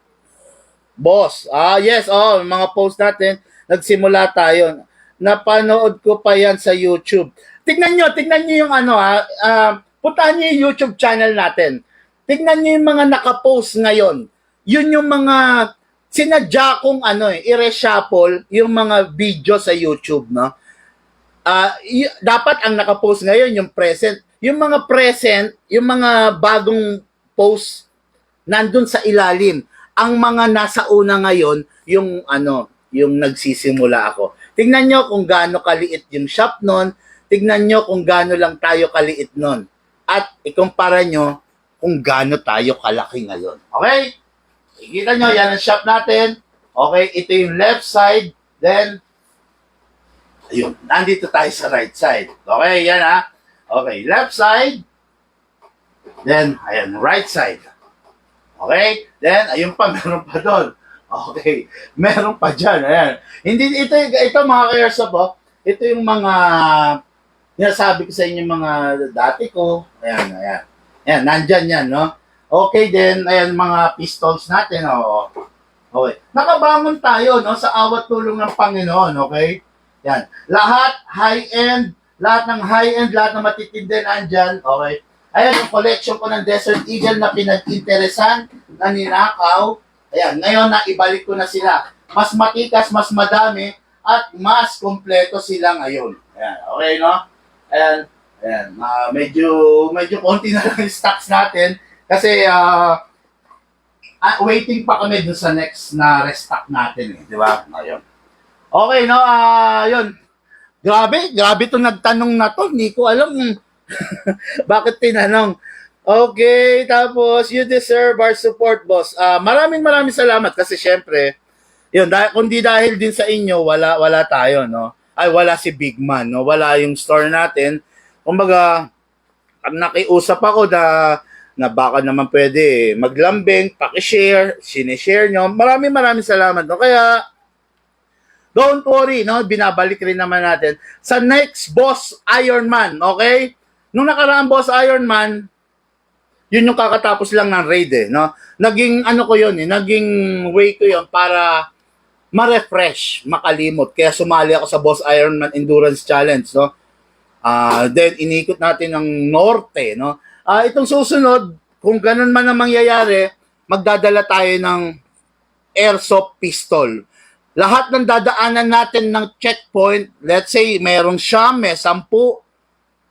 boss. Yes, mga post natin, nagsimula tayo. Napanood ko pa yan sa YouTube. Tignan nyo yung puntahan nyo yung YouTube channel natin. Tignan nyo yung mga nakapost ngayon. Yun yung mga sinadya kong i-reshuffle yung mga video sa YouTube, no? Dapat ang nakapost ngayon yung present. Yung mga bagong post nandun sa ilalim. Ang mga nasa una ngayon, yung nagsisimula ako. Tingnan nyo kung gaano kaliit yung shop nun. Tingnan nyo kung gaano lang tayo kaliit nun. At ikumpara nyo kung gaano tayo kalaki ngayon. Okay? Ikita nyo, yan ang shop natin. Okay, ito yung left side. Then, ayun, nandito tayo sa right side. Okay, yan ha. Okay, left side. Then, ayan, right side. Okay? Then, ayun pa, meron pa doon. Okay, meron pa dyan. Ayan. Hindi, ito mga ka-airsoft, ito yung mga, sinasabi ko sa inyo mga dati ko. Ayan. Ayan, nandyan yan, no? Okay, then, ayan, mga pistols natin, Okay. Nakabangon tayo, no, sa awat tulong ng Panginoon, okay? Yan. Lahat high-end, lahat ng matitindi nandyan, okay? Ayan, yung collection ko ng Desert Eagle na pinag-interesan, na ninakaw. Ayan, ngayon naibalik ko na sila. Mas matikas, mas madami, at mas kompleto sila ngayon. Ayan, okay, no? Ayan, medyo konti na lang yung stocks natin, kasi, waiting pa kami dun sa next na restock natin, di ba? Ayun. Okay, no? Yun. Grabe itong nagtanong na to. Hindi ko alam bakit tinanong. Okay, tapos, you deserve our support, boss. Maraming salamat kasi syempre, yun, kundi dahil din sa inyo, wala tayo, no? Ay, wala si Big Man, no? Wala yung store natin. Kumbaga, pag nakiusap ako na baka naman pwede maglambing, paki-share, sinishare nyo. Maraming salamat, no? Kaya, don't worry, no? Binabalik rin naman natin sa next Boss Ironman, okay? Nung nakaraang Boss Ironman, yun yung kakatapos lang ng raid, no? Naging naging way ko yun para ma-refresh, makalimot. Kaya sumali ako sa Boss Ironman Endurance Challenge, no? Then inikot natin ng norte, no? Itong susunod, kung ganun man ang mangyayari, magdadala tayo ng airsoft pistol. Lahat ng dadaanan natin ng checkpoint, let's say merong 10,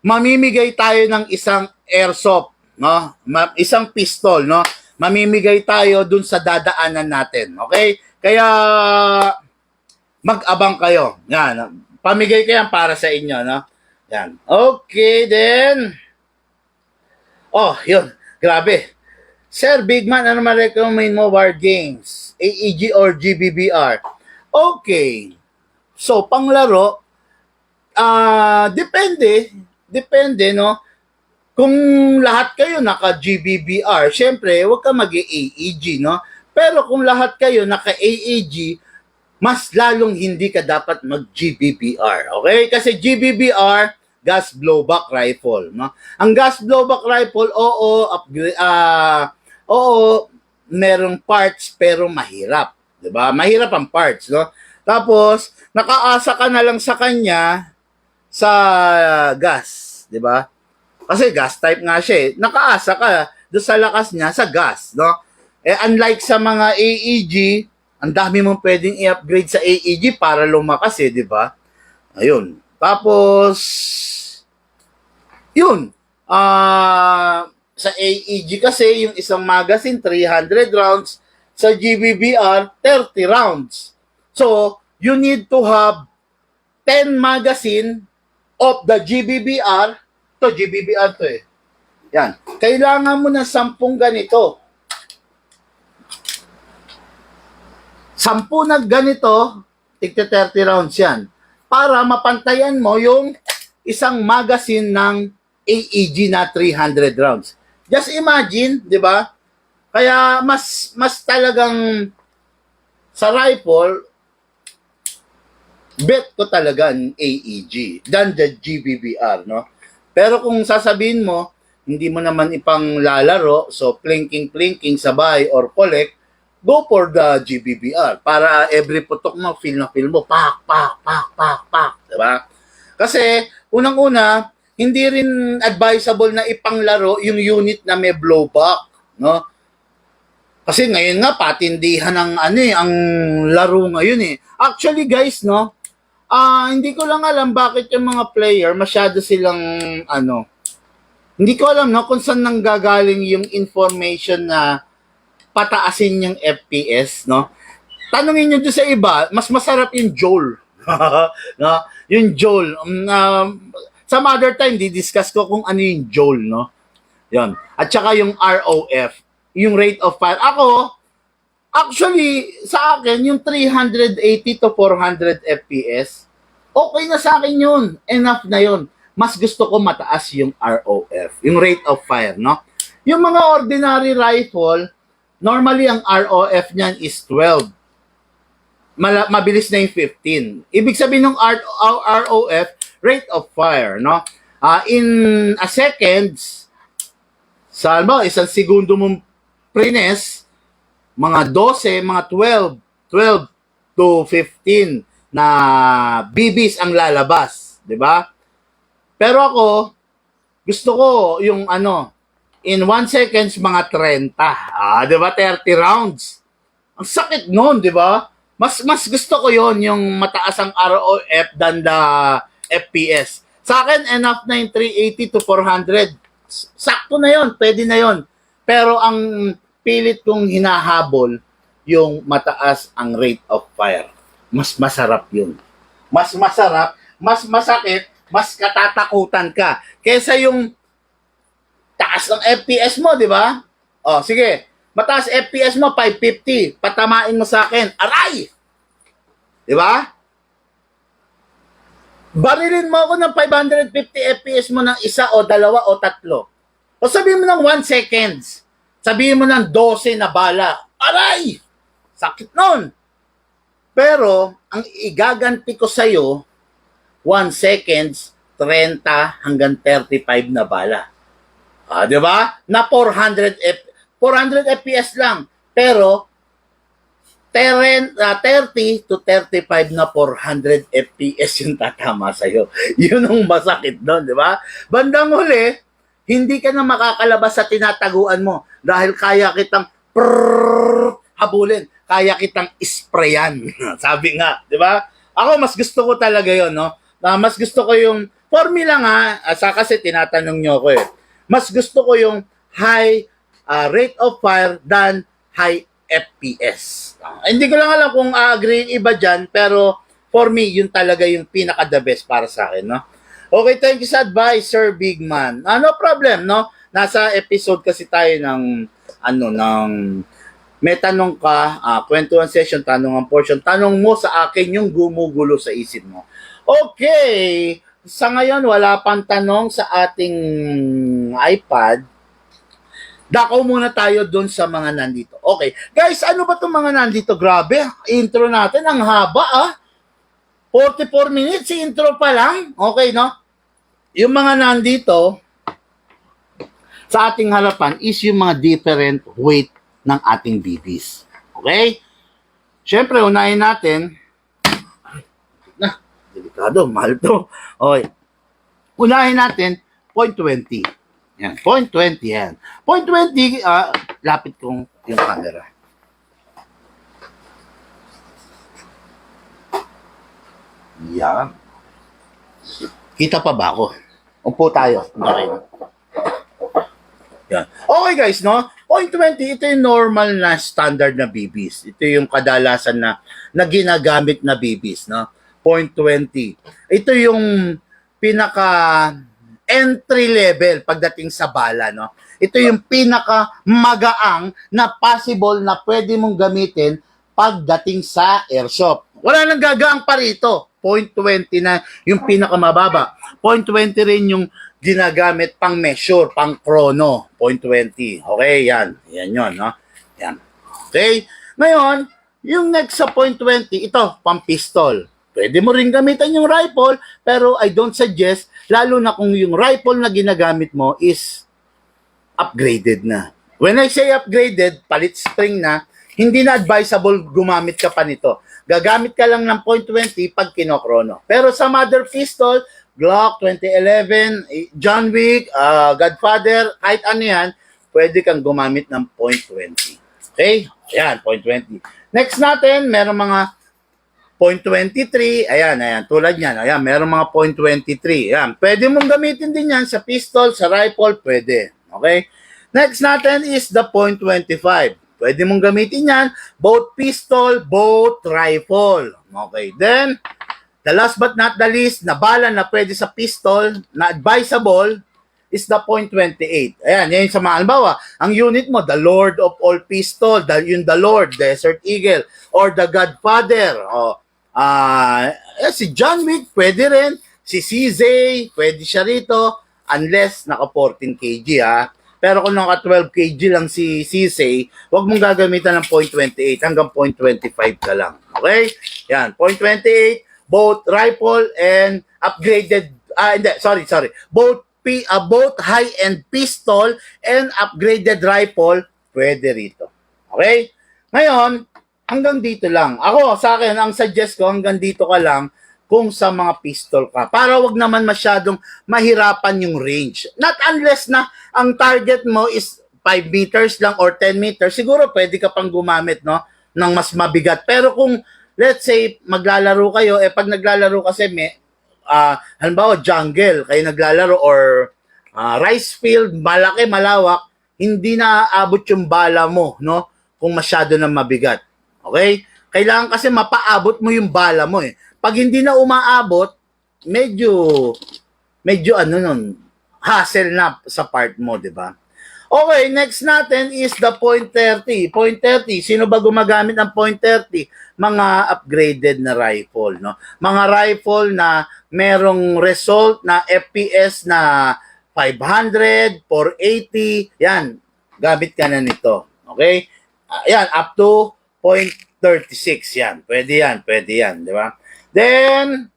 mamimigay tayo ng isang airsoft, no? Isang pistol, no? Mamimigay tayo dun sa dadaanan natin, okay? Kaya mag-abang kayo. Yan, pamigay ko yan para sa inyo, no? Yan. Okay, then yun. Grabe. Sir, Big Man, ano ma-recommend mo war games? AEG or GBBR? Okay. So, panglaro, depende, no? kung lahat kayo naka-GBBR, syempre, huwag ka mag-AEG, no? Pero kung lahat kayo naka-AEG, mas lalong hindi ka dapat mag-GBBR, okay? Kasi GBBR, gas blowback rifle, no? Ang gas blowback rifle, oo, merong parts pero mahirap, 'di ba? Mahirap ang parts, no? Tapos nakaasa ka na lang sa kanya sa gas, 'di ba? Kasi gas type nga siya, eh. Nakaasa ka doon sa lakas niya sa gas, no? Eh unlike sa mga AEG, ang dami mong pwedeng i-upgrade sa AEG para lumakas, eh, 'di ba? Ayun. Tapos yun. Sa AEG kasi, yung isang magazine, 300 rounds. Sa GBBR, 30 rounds. So, you need to have 10 magazine of the GBBR. To GBBR to eh. Yan. Kailangan mo ng 10 ganito. 10 na ganito, tigta 30 rounds yan. Para mapantayan mo yung isang magazine ng AEG na 300 rounds. Just imagine, 'di ba? Kaya mas talagang sa rifle bet ko talaga ang AEG than the GBBR, no? Pero kung sasabihin mo, hindi mo naman ipanglalaro, so plinking sabay or collect, go for the GBBR para every putok mo feel mo pak, 'di ba? Kasi unang-una, hindi rin advisable na ipanglaro yung unit na may blowback, no? Kasi ngayon nga patindihan ng ang laro ngayon eh. Actually guys, no, hindi ko lang alam bakit yung mga player masyado silang hindi ko alam no kung saan nanggagaling yung information na pataasin yung FPS, no? Tanungin niyo doon sa iba, mas masarap yung Joule. No? Yung Joule. Some other time, di-discuss ko kung ano yung Joule, no? Yan. At saka yung ROF, yung rate of fire. Ako, actually, sa akin, yung 380 to 400 FPS, okay na sa akin yun. Enough na yun. Mas gusto ko mataas yung ROF, yung rate of fire, no? Yung mga ordinary rifle, normally ang ROF niyan is 12. Mabilis na yung 15. Ibig sabihin ng ROF, rate of fire, no? In a seconds, isang segundo mong prines, mga 12, mga 12 to 15 na BBs ang lalabas, di ba? Pero ako, gusto ko yung in 1 seconds, mga 30. Di ba? 30 rounds. Ang sakit nun, di ba? Mas gusto ko yon yung mataas ang ROF than the FPS. Sa akin, enough na yung 380 to 400. Sakto na yon, pwede na yon. Pero ang pilit kong hinahabol, yung mataas ang rate of fire. Mas masarap yun. Mas masarap, mas masakit, mas katatakutan ka. Kesa yung taas ng FPS mo, di ba? O, sige. Mataas FPS mo, 550. Patamain mo sa akin. Aray! Di ba? Barilin mo ako ng 550 FPS mo ng isa o dalawa o tatlo. O sabihin mo ng 1 seconds. Sabihin mo ng 12 na bala. Aray! Sakit nun. Pero, ang igaganti ko sa'yo, 1 seconds, 30 hanggang 35 na bala. Di ba? Na 400 FPS lang. Pero, 30 to 35 na 400 FPS yung tatama sa'yo. Yun ang masakit doon, di ba? Bandang huli, hindi ka na makakalabas sa tinataguan mo dahil kaya kitang habulin. Kaya kitang isprayan. Sabi nga, di ba? Ako, mas gusto ko talaga yon, no? Mas gusto ko yung, formula nga, kasi tinatanong nyo ko eh. Mas gusto ko yung high rate of fire than high FPS. Hindi ko lang alam kung agree yung iba dyan, pero for me, yun talaga yung pinaka-the best para sa akin, no? Okay, thank you sa advice, Sir Big Man. No problem, no? Nasa episode kasi tayo ng, may tanong ka, kwentuhan session, tanong ang portion, tanong mo sa akin yung gumugulo sa isip mo. Okay, sa ngayon, wala pang tanong sa ating iPad. Dako muna tayo doon sa mga nandito. Okay. Guys, ano ba itong mga nandito? Grabe, intro natin, ang haba 44 minutes, intro pa lang. Okay, no? Yung mga nandito, sa ating harapan is yung mga different weight ng ating BBs. Okay? Siyempre, unahin natin, delikado, mahal to. Okay. Unahin natin, 0.20. Yan, 0.20 yan. 0.20, lapit kong yung camera. Yan. Kita pa ba ako? Upo tayo. Okay. Yan. Okay guys, no? 0.20, ito yung normal na standard na BBs. Ito yung kadalasan na ginagamit na BBs, no? 0.20. Ito yung pinaka entry level pagdating sa bala, no? Ito yung pinaka magaang na possible na pwede mong gamitin pagdating sa airsoft. Wala nang gagaang pa rito. 0.20 na yung pinaka mababa. 0.20 rin yung ginagamit pang measure, pang chrono. 0.20. Okay, yan. Yan yun, no? Yan. Okay? Ngayon, yung next sa 0.20, ito, pang pistol. Pwede mo rin gamitan yung rifle, pero I don't suggest, lalo na kung yung rifle na ginagamit mo is upgraded na. When I say upgraded, palit spring na, hindi na advisable gumamit ka pa nito. Gagamit ka lang ng 0.20 pag kinokrono. Pero sa mother pistol, Glock 2011, John Wick, Godfather, kahit ano yan, pwede kang gumamit ng 0.20. Okay? Ayan, 0.20. Next natin, meron mga 0.23, ayan, tulad yan, ayan, meron mga 0.23, ayan, pwede mong gamitin din yan sa pistol, sa rifle, pwede, okay? Next natin is the 0.25, pwede mong gamitin yan, both pistol, both rifle, okay? Then, the last but not the least, na bala na pwede sa pistol, na advisable, is the 0.28. Ayan, yan sa mga, halimbawa, ang unit mo, the Lord of all pistol, the Lord, Desert Eagle, or the Godfather, si John Wick, pwede rin, si CZ, pwede siya rito, unless naka 14 kg Pero kung naka 12 kg lang si CZ, huwag mong gagamitan ng 0.28 hanggang 0.25 ka lang. Okay? Yan, 0.28, both rifle and upgraded, both high-end pistol and upgraded rifle, pwede rito. Okay? Ngayon, hanggang dito lang. Ako, sa akin, ang suggest ko, hanggang dito ka lang kung sa mga pistol ka. Para wag naman masyadong mahirapan yung range. Not unless na ang target mo is 5 meters lang or 10 meters, siguro pwede ka pang gumamit, no, ng mas mabigat. Pero kung, let's say, maglalaro kayo, pag naglalaro kasi halimbawa, jungle, kayo naglalaro, or rice field, malaki, malawak, hindi na aabot yung bala mo, no, kung masyado na mabigat. Okay? Kailangan kasi mapaabot mo yung bala mo Pag hindi na umaabot, medyo hassle na sa part mo, di ba? Okay, next natin is the 0.30. 0.30, sino ba gumagamit ng 0.30? Mga upgraded na rifle, no? Mga rifle na merong result na FPS na 500, 480, yan, gamit ka na nito. Okay? Yan, up to 0.36 yan. Pwede yan, di ba? Then,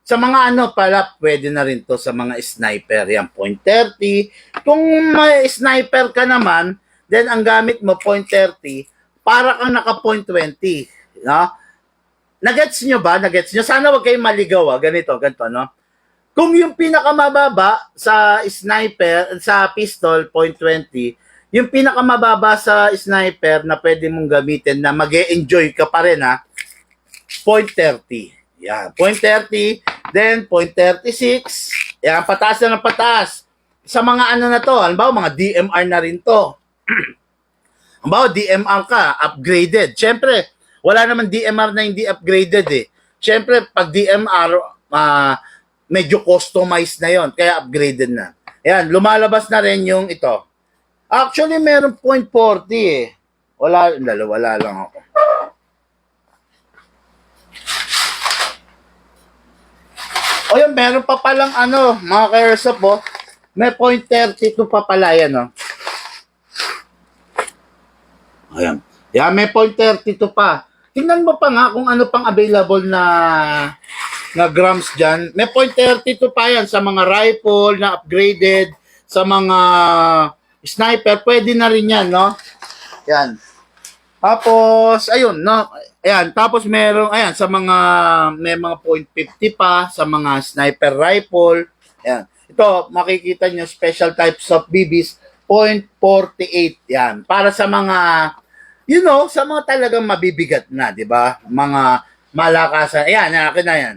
sa mga pala, pwede na rin to sa mga sniper. Yan, 0.30. Kung may sniper ka naman, then ang gamit mo, 0.30, para kang naka 0.20. No? Nagets nyo ba? Sana wag kayong maligaw. Ganito, no? Kung yung pinakamababa sa sniper, sa pistol, 0.20, yung pinakamababa sa sniper na pwede mong gamitin na mag-e-enjoy ka pa rin 0.30. Yan, 0.30, then 0.36. Yan, pataas na ng pataas. Sa mga na to, halimbawa mga DMR na rin to. Halimbawa DMR ka, upgraded. Siyempre, wala naman DMR na hindi upgraded Siyempre, pag DMR, medyo customized na yon, kaya upgraded na. Yan, lumalabas na rin yung ito. Actually, meron 0.40 Wala lang ako. O yan, meron pa palang ano, mga ka-airsoft, oh. May .32 pa pala yan, oh. Ayan. Yan, may .32 pa. Tingnan mo pa nga kung ano pang available na grams dyan. May .32 pa yan sa mga rifle na upgraded, sa mga sniper, pwede na rin yan, no? Yan. Tapos, ayun, no? Ayan, tapos merong, ayan, sa mga, may mga .50 pa, sa mga sniper rifle. Ayan. Ito, makikita nyo, special types of BBs, .48. Yan. Para sa mga, you know, sa mga talagang mabibigat na, di ba? Mga malakasan. Ayan, akin na yan.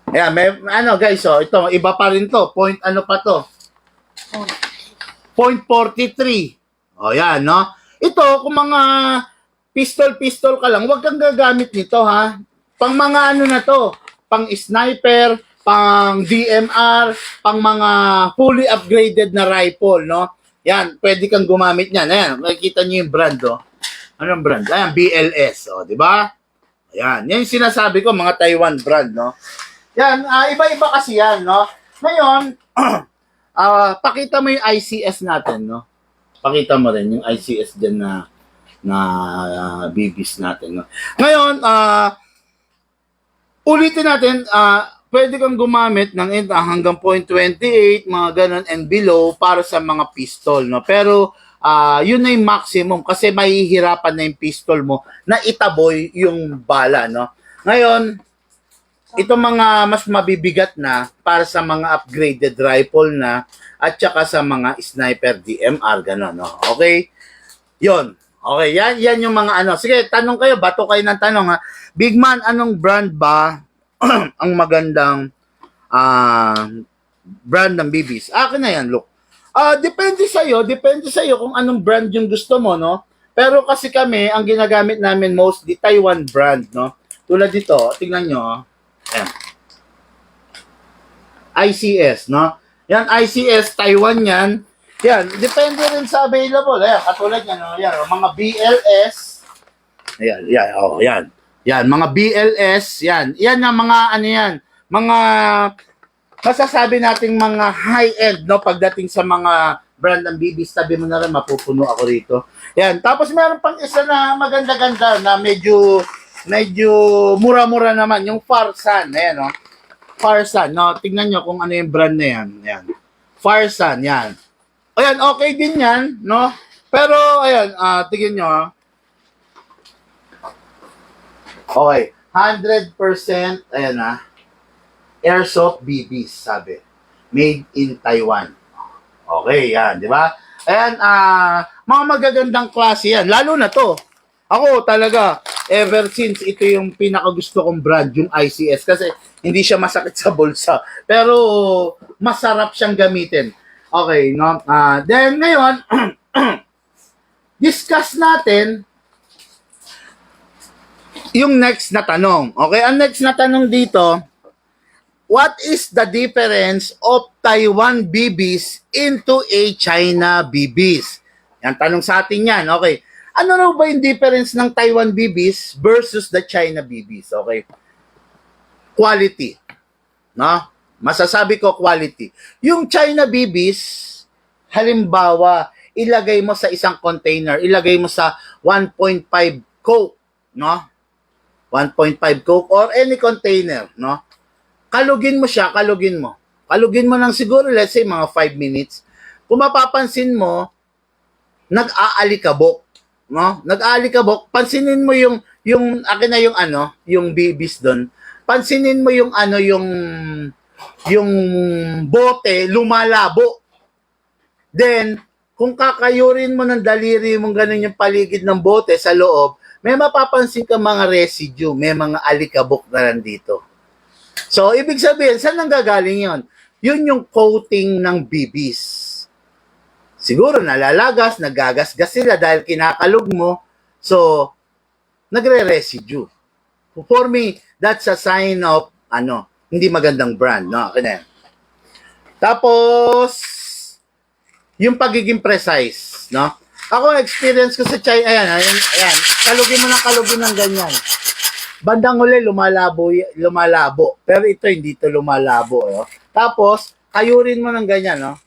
Ayan, may, ano guys, oh, ito, iba pa rin to. Ano pa to? .43. O, yan, no? Ito, kung mga pistol ka lang, huwag kang gagamit nito, ha? Pang mga ano na to, pang sniper, pang DMR, pang mga fully upgraded na rifle, no? Yan, pwede kang gumamit niyan. Ayan, makikita niyo yung brand, oh. Anong brand? Ayan, BLS, oh, di ba? Ayan, yan yung sinasabi ko, mga Taiwan brand, no? Yan, iba-iba kasi yan, no? Ngayon, pakita mo yung ICS natin, no? Pakita mo rin yung ICS dyan na BBs natin, no? Ngayon, ulitin natin, pwede kang gumamit ng hanggang .28, mga ganun and below para sa mga pistol, no? Pero, yun na yung maximum kasi mahihirapan na yung pistol mo na itaboy yung bala, no? Ngayon, itong mga mas mabibigat na para sa mga upgraded rifle na at saka sa mga sniper DMR, gano'n, no? Okay? Yon. Okay, yan yung mga ano. Sige, tanong kayo, bato kayo ng tanong, ha? Big man, anong brand ba ang magandang brand ng BBs? Akin na yan, look. Depende sa'yo kung anong brand yung gusto mo, no? Pero kasi kami, ang ginagamit namin mostly Taiwan brand, no? Tulad dito, tingnan nyo, ayan. ICS, no? Yan, ICS, Taiwan yan. Yan, depende rin sa available. Ayan, katulad yan, no? Yan, mga BLS. Ayan, yan. Yan, mga BLS, yan. Yan ang mga, ano yan, mga, masasabi nating mga high-end, no? Pagdating sa mga brand ng BBs, tabi mo na rin, mapupuno ako rito. Yan, tapos meron pang isa na maganda-ganda na medyo mura-mura naman, yung Farsan, ayan, no? Farsan, no? Tingnan nyo kung ano yung brand na yan. Ayan. Farsan, yan. Ayan, okay din yan, no? Pero, ayan, tingnan nyo, ha? Okay, 100%, ayan, ha? Airsoft BBs, sabi. Made in Taiwan. Okay, yan, di ba? Ayan, mga magagandang klase yan. Lalo na to. Ako talaga, ever since, ito yung pinakagusto kong brand, yung ICS. Kasi hindi siya masakit sa bulsa. Pero masarap siyang gamitin. Okay, no? Then ngayon, discuss natin yung next na tanong. Okay, ang next na tanong dito, what is the difference of Taiwan BBs into a China BBs? Yan, tanong sa atin yan. Okay. Ano raw ba yung difference ng Taiwan BBs versus the China BBs? Okay. Quality. No? Masasabi ko quality. Yung China BBs, halimbawa, ilagay mo sa isang container, ilagay mo sa 1.5 Coke, no? 1.5 Coke or any container, no? Kalugin mo siya, kalugin mo. Kalugin mo ng siguro, let's say, mga 5 minutes. Kung mapapansin mo, nag-aalikabok. No? Nag-aalikabok. Pansinin mo yung akin na yung ano, yung BBs doon. Pansinin mo yung ano, yung bote, lumalabo. Then, kung kakayurin mo ng daliri mong ganun yung paligid ng bote sa loob, may mapapansin ka mga residue, may mga alikabok na nandito. So, ibig sabihin, saan nanggagaling yon? Yun yung coating ng BBs. Siguro nalalagas, nagagasgas sila dahil kinakalog mo. So, nagre-residue. For me, that's a sign of, hindi magandang brand. No? Okay. Tapos, yung pagiging precise. No? Ako, experience ko sa China, ayan, kalugin mo ng kalugin ng ganyan. bandang huli lumalabo. Pero ito hindi to lumalabo, no? Tapos, kayurin mo ng ganyan, no?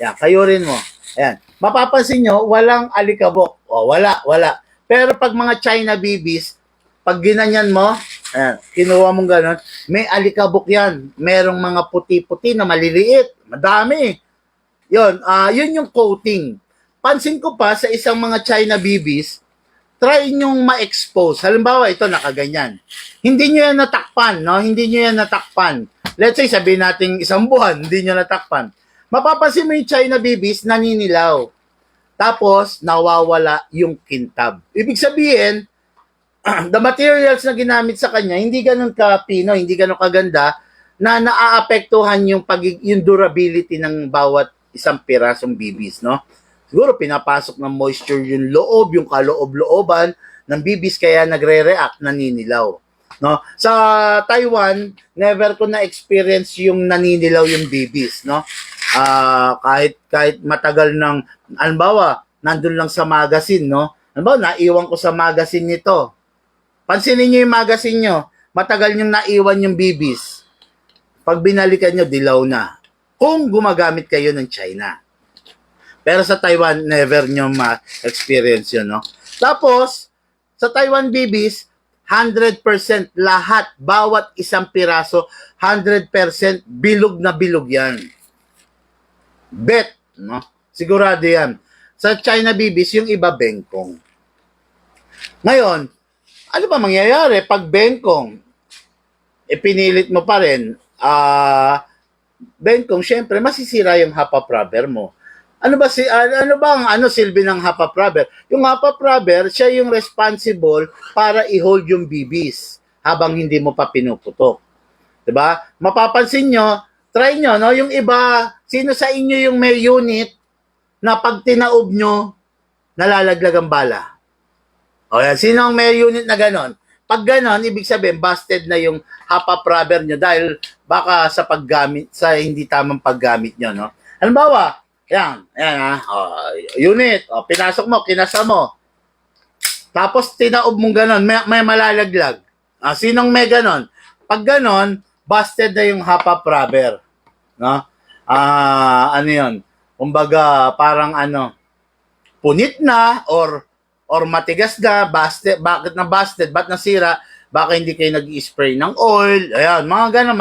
Yan, kayurin mo. Ayan. Mapapansin nyo, walang alikabok. O, wala. Pero pag mga China babies, pag ginanyan mo, ayan, kinuha mong ganon, may alikabok yan. Merong mga puti-puti na maliliit. Madami. Yun yung coating. Pansin ko pa sa isang mga China babies, try nyong ma-expose. Halimbawa, ito nakaganyan. Hindi nyo yan natakpan, no? Hindi nyo yan natakpan. Let's say, sabihin natin isang buwan, hindi nyo natakpan. Mapapansin mo yung China babies, naninilaw. Tapos, nawawala yung kintab. Ibig sabihin, the materials na ginamit sa kanya, hindi ganun ka-pino, hindi ganun kaganda, na naaapektuhan yung durability ng bawat isang pirasong bibis, no? Siguro pinapasok ng moisture yung loob, yung kaloob-looban ng bibis, kaya nagre-react, naninilaw. No? Sa Taiwan, never ko na-experience yung naninilaw yung bibis, no? Kahit matagal ng, halimbawa, nandun lang sa magazine, no? Halimbawa, naiwan ko sa magazine nito. Pansinin nyo yung magazine nyo, matagal nyo naiwan yung bibis. Pag binalikan nyo, dilaw na. Kung gumagamit kayo ng China. Pero sa Taiwan, never nyo ma-experience yun, no? Tapos, sa Taiwan babies, 100% lahat, bawat isang piraso, 100% bilog na bilog yan. Bet, no? Sigurado yan. Sa China babies, yung iba bengkong. Ngayon, ano ba mangyayari pag bengkong? Pinilit mo pa rin, bengkong, syempre, masisira yung hapa rubber mo. Ano ba ang silbi ng hapa rubber? Yung hapa rubber, siya yung responsible para i-hold yung bibis habang hindi mo pa pinuputok. 'Di ba? Mapapansin nyo, try nyo, no? Yung iba, sino sa inyo yung may unit na pag tinaob nyo, nalalaglag ang bala? O yan, sino ang may unit na ganon? Pag ganon, ibig sabihin, busted na yung hapa rubber nyo dahil baka sa paggamit, sa hindi tamang paggamit nyo, no? Halimbawa, yan, unit, pinasok mo, kinasa mo. Tapos tinaob mong ganon, may malalaglag. Sinong may ganon? Pag ganon, busted na yung hapa rubber. No? Ano yun? Kumbaga, parang punit na or matigas na, busted. Bakit na busted? Ba't nasira? Baka hindi kayo nag-spray ng oil. Ayan, mga ganon.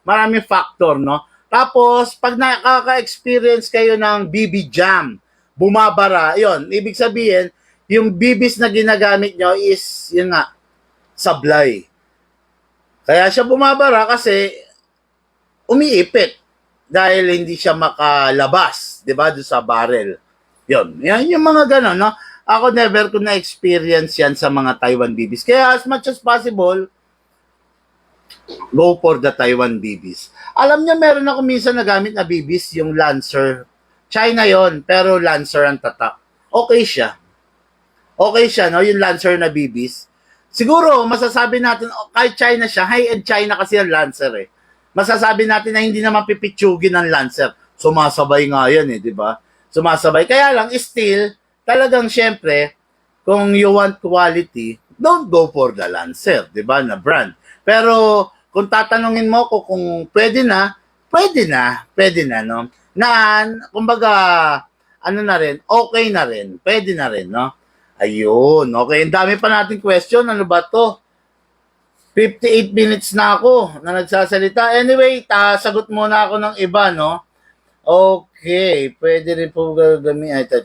Maraming factor, no? Tapos, pag nakaka-experience kayo ng BB jam, bumabara, yon, ibig sabihin, yung bibis na ginagamit nyo is, yun nga, sablay. Kaya siya bumabara kasi umiipit dahil hindi siya makalabas, di ba, doon sa barrel. Yan yung mga ganon, no? Ako never ko na-experience yan sa mga Taiwan bibis. Kaya as much as possible, go for the Taiwan bibis. Alam niyo, meron ako minsan nagamit na bibis, yung Lancer. China yon, pero Lancer ang tatak. Okay siya, no? Yung Lancer na bibis. Siguro, masasabi natin, kahit China siya, high-end China kasi yung Lancer eh. Masasabi natin na hindi naman pipitsugin ng Lancer. Sumasabay nga yan eh, di ba? Sumasabay. Kaya lang, still, talagang syempre, kung you want quality, don't go for the Lancer, di ba, na brand. Pero, kung tatanungin mo ko kung pwede na, no? Na, kumbaga, na rin, okay na rin, pwede na rin, no? Ayun, okay. Ang dami pa nating question, ano ba to? 58 minutes na ako na nagsasalita. Anyway, sagot muna ako ng iba, no? Okay, pwede rin po gagamitin.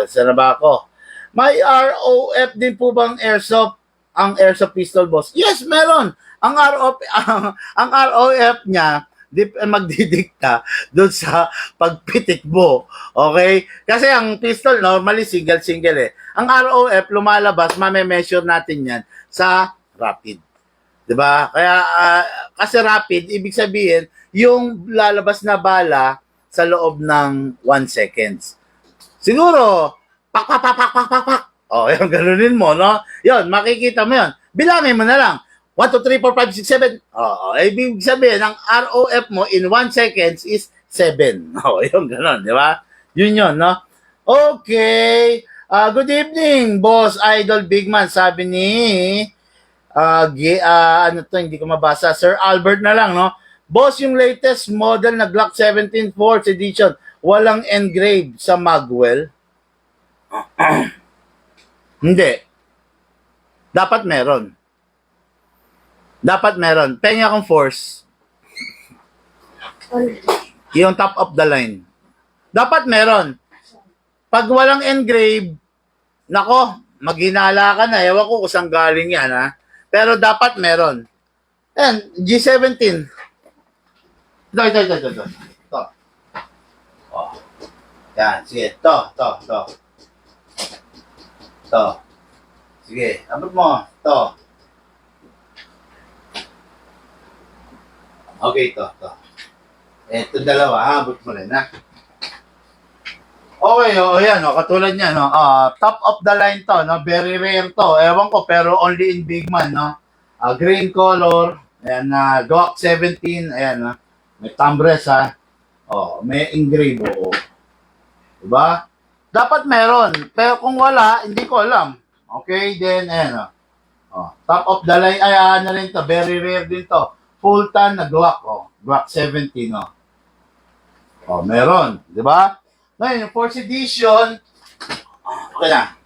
Sana ba ako? May ROF din po bang airsoft, ang airsoft pistol, boss? Yes, meron. Ang ROF niya, magdidikta doon sa pagpitik mo. Okay? Kasi ang pistol, normally single eh. Ang ROF, lumalabas, mame-measure natin yan sa rapid. Diba? Kaya, kasi rapid, ibig sabihin, yung lalabas na bala sa loob ng 1 seconds. Siguro, pak. Yung ganunin mo, no? Yun, makikita mo yun. Bilangin mo na lang. 1, 2, 3, 4, 5, 6, 7. Ibig sabihin, ang ROF mo in 1 seconds is 7. Yung gano'n, di ba? Yun, no? Okay. Good evening, Boss Idol Bigman. Sabi ni Ano to, hindi ko mabasa. Sir Albert na lang, no? Boss, yung latest model na Glock 17 4th edition, walang engrave sa Magwell? Hindi. Dapat meron. Dapat meron. Penga kong force. Yung top of the line. Dapat meron. Pag walang engrave, nako, maghinala ka na. Ewan ko kung saan galing yan, ha? Pero dapat meron. Ayan, G17. Ito. Ito. Oh. Yan, sige. Ito. Sige, abot mo. Ito. Okay, ito. Ito dalawa, ha? Abot mo rin, ha? Okay, yan, katulad niya, no? Top of the line to, no? Very rare to. Ewan ko, pero only in big man, no? Green color, ayan, Glock 17, ayan, may tambres, ha? May engrave, oo. Diba? Dapat meron, pero kung wala, hindi ko alam. Okay, then, ayan, top of the line, ano rin to, very rare din to. Full tan na Glock, Glock 17, meron, diba? Ngayon, yung 4th edition, okay na.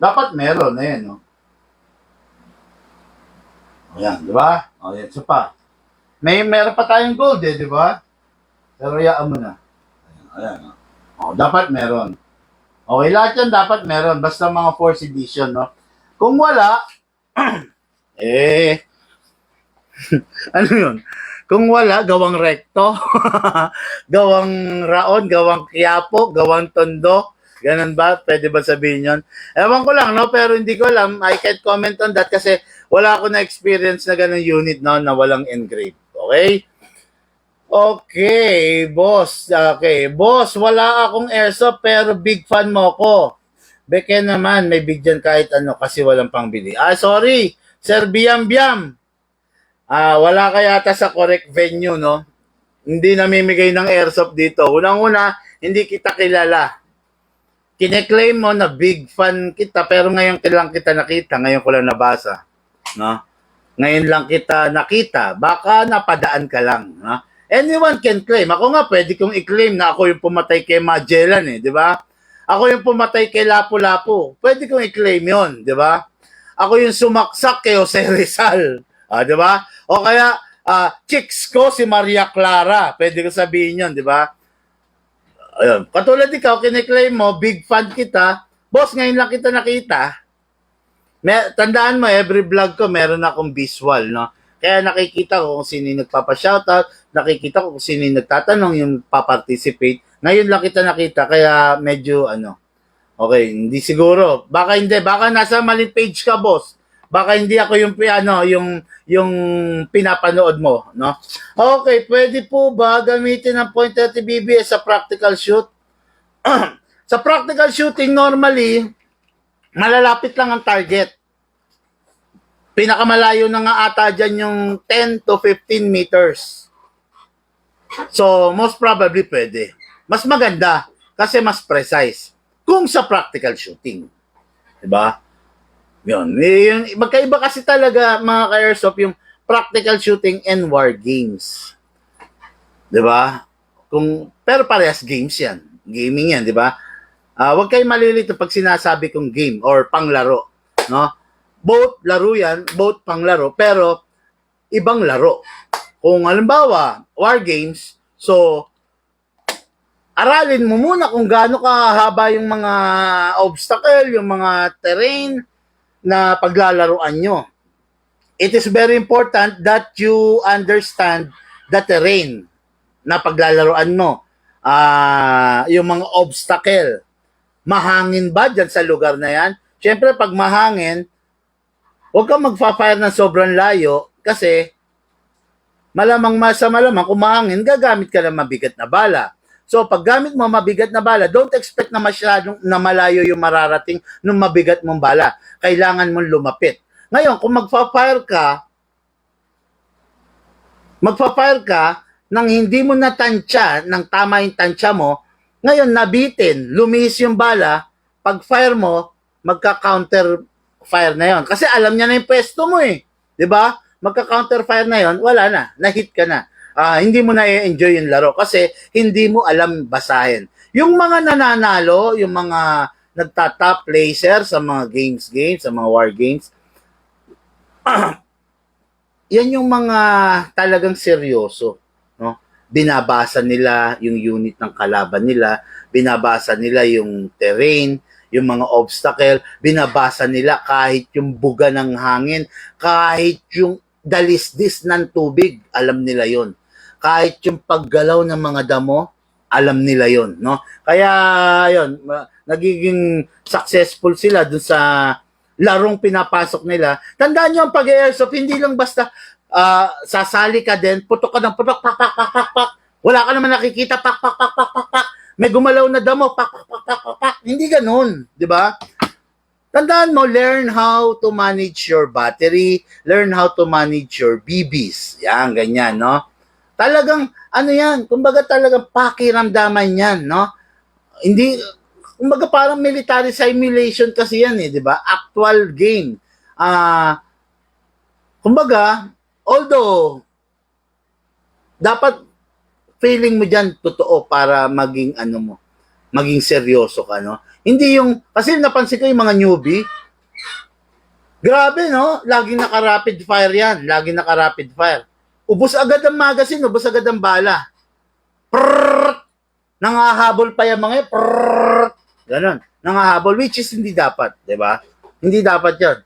Dapat meron, ayan, no? Ayan, di ba? Ayan, isa pa. Meron pa tayong gold, di ba? Pero yaan mo na. Ayan. Dapat meron. Okay, lahat yan dapat meron. Basta mga 4th edition, no? Kung wala, ano yun? Kung wala, gawang rekto, gawang raon, gawang kiyapo, gawang tondo. Ganun ba? Pwede ba sabihin yun? Ewan ko lang, no? Pero hindi ko alam. I can't comment on that kasi wala ako na-experience na ganun unit, no? Na walang engrave. Okay? Okay, boss. Okay, boss, wala akong airsoft pero big fan mo ko. Beke naman, may bigyan kahit ano kasi walang pangbili. Sorry, Sir Biam. Wala ka yata sa correct venue, no? Hindi namimigay ng airsoft dito. Unang-una, hindi kita kilala. Kine-claim mo na big fan kita, pero ngayon lang kita nakita, ngayon ko lang nabasa. No? Ngayon lang kita nakita, baka napadaan ka lang. No? Anyone can claim. Ako nga, pwede kong i-claim na ako yung pumatay kay Magellan, di ba? Ako yung pumatay kay Lapu-Lapu. Pwede kong i-claim yon, di ba? Ako yung sumaksak kay Jose Rizal. Di ba? O kaya, chicks ko si Maria Clara. Pwede ko sabihin yun, di ba? Ayun. Katulad ikaw, kiniklaim mo, big fan kita. Boss, ngayon lang kita nakita. Tandaan mo, every vlog ko, meron akong visual, no? Kaya nakikita ko kung sino yung nagpapa-shoutout, nakikita ko kung sino yung nagtatanong, yung paparticipate. Ngayon lang kita nakita, kaya medyo, okay, hindi siguro. Baka hindi, baka nasa maling page ka, boss. Baka hindi ako yung pinapanood mo, no? Okay, pwede po ba gamitin ang .30 BBS sa practical shoot? Sa practical shooting, normally, malalapit lang ang target. Pinakamalayo na nga ata dyan yung 10 to 15 meters. So, most probably pwede. Mas maganda kasi mas precise kung sa practical shooting. Diba? Yun. Magkaiba kasi talaga mga ka-airsoft yung practical shooting and war games. 'Di ba? Pero parehas games 'yan. Gaming 'yan, 'di ba? Huwag kayong malilito pag sinasabi kong game or panglaro, no? Both laro 'yan, both panglaro, pero ibang laro. Kung halimbawa, war games, so aralin mo muna kung gaano kahaba yung mga obstacle, yung mga terrain na paglalaruan nyo. It is very important that you understand the terrain na paglalaruan mo. Yung mga obstacle. Mahangin ba dyan sa lugar na yan? Siyempre, pag mahangin, huwag kang magpa-fire ng sobrang layo kasi malamang kung mahangin, gagamit ka ng mabigat na bala. So, pag gamit mo mabigat na bala, don't expect na masyadong na malayo yung mararating ng mabigat mong bala. Kailangan mong lumapit. Ngayon, kung magpa-fire ka nang hindi mo natansya, nang tama yung tansya mo, ngayon nabitin, lumihis yung bala, pag fire mo, magka-counter fire na yon. Kasi alam niya na yung pwesto mo eh. 'Di ba? Magka-counter fire na yon, wala na, na-hit ka na. Hindi mo na i-enjoy yung laro kasi hindi mo alam basahin. Yung mga nananalo, yung mga nagta-top placer sa mga games, sa mga war games, yan yung mga talagang seryoso, no? Binabasa nila yung unit ng kalaban nila, binabasa nila yung terrain, yung mga obstacle, binabasa nila kahit yung buga ng hangin, kahit yung dalisdis ng tubig, alam nila yon. Kahit yung paggalaw ng mga damo, alam nila yon, no? Kaya yon, nagiging successful sila dun sa larong pinapasok nila. Tandaan nyo ang pag-airsoft, hindi lang basta sasali ka din, putok ka ng putok, pak, pak, pak, pak, pak. Wala ka naman nakikita, pak, pak, pak, pak, pak, pak. May gumalaw na damo, pak, pak, pak, pak, pak, pak. Hindi ganun, di ba? Tandaan mo, learn how to manage your battery, learn how to manage your BBs. Yan, ganyan, no? Talagang, ano yan, kumbaga talagang pakiramdaman yan, no? Hindi, kumbaga parang military simulation kasi yan eh, di ba? Actual game. Kumbaga, although, dapat feeling mo dyan totoo para maging ano mo, maging seryoso ka, no? Hindi yung, kasi napansin ko yung mga newbie, grabe, no? Laging naka-rapid fire yan, laging naka-rapid fire. Ubus agad ang magazine, ubus agad ang bala. Prrrr! Nangahabol pa yung mga yun. Prrrr! Ganon. Nangahabol, which is hindi dapat, di ba? Hindi dapat yan.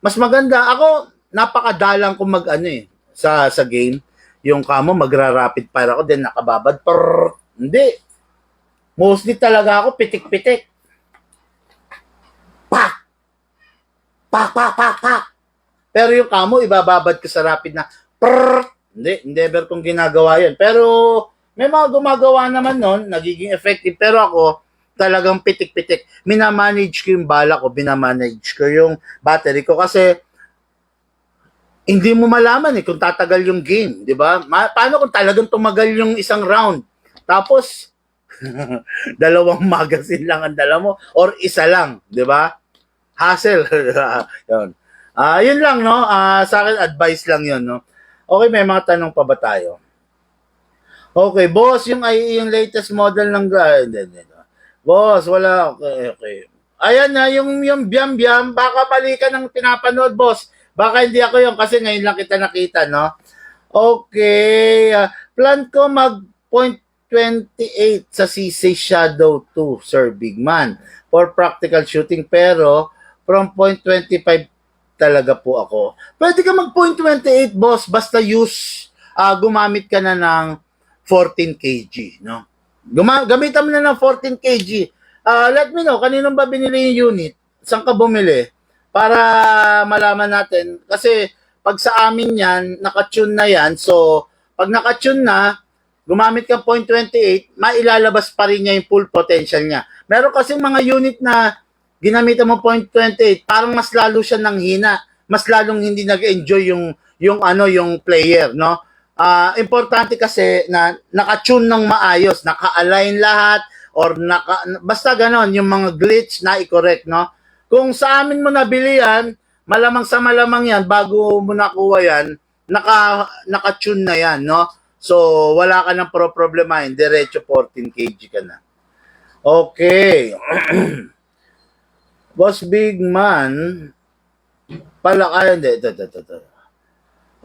Mas maganda, ako, napakadalang kung mag-ano eh, sa game. Yung kamo, magra-rapid fire ako, then nakababad. Prrrr! Hindi. Mostly talaga ako, pitik-pitik. Pak! Pak, pak, pak, pak! Pero yung kamo, ibababad ko sa rapid na hindi, never kong ginagawa yan. Pero may mga gumagawa naman nun, nagiging effective. Pero ako, talagang pitik-pitik. Minamanage ko yung bala ko, binamanage ko yung battery ko kasi hindi mo malaman kung tatagal yung game, di ba? Paano kung talagang tumagal yung isang round? Tapos, dalawang magazine lang ang dala mo or isa lang, di ba? Hassle. Yun. Yun lang, no? Sa akin, advice lang yun, no? Okay, may mga tanong pa ba tayo? Okay, boss, yung latest model ng boss, wala. Okay. Ayan na, yung Biam, baka mali ka ng pinapanood, boss. Baka hindi ako yun kasi ngayon lang kita nakita, no? Okay, plan ko mag 0.28 sa CC Shadow 2, Sir Bigman, for practical shooting, pero from 0.25 talaga po ako. Pwede ka mag 0.28, boss, basta gumamit ka na ng 14 kg, no? Gamitan mo na ng 14 kg. Let me know, kanino ba binili yung unit? Saan ka bumili? Para malaman natin. Kasi, pag sa amin yan, nakatune na yan. So, pag nakatune na, gumamit ka 0.28, mailalabas pa rin niya yung full potential niya. Meron kasi mga unit na ginamitan mo 0.28, parang mas lalo siya nang hina, mas lalong hindi nag-enjoy yung player, no? Importante kasi na naka-tune ng maayos, naka-align lahat, or basta ganon, yung mga glitch na i-correct, no? Kung sa amin mo nabili yan, malamang sa malamang yan, bago mo nakuha yan, naka-tune na yan, no? So, wala ka ng problemahin, diretso 14 kg ka na. Okay. Boss Big Man,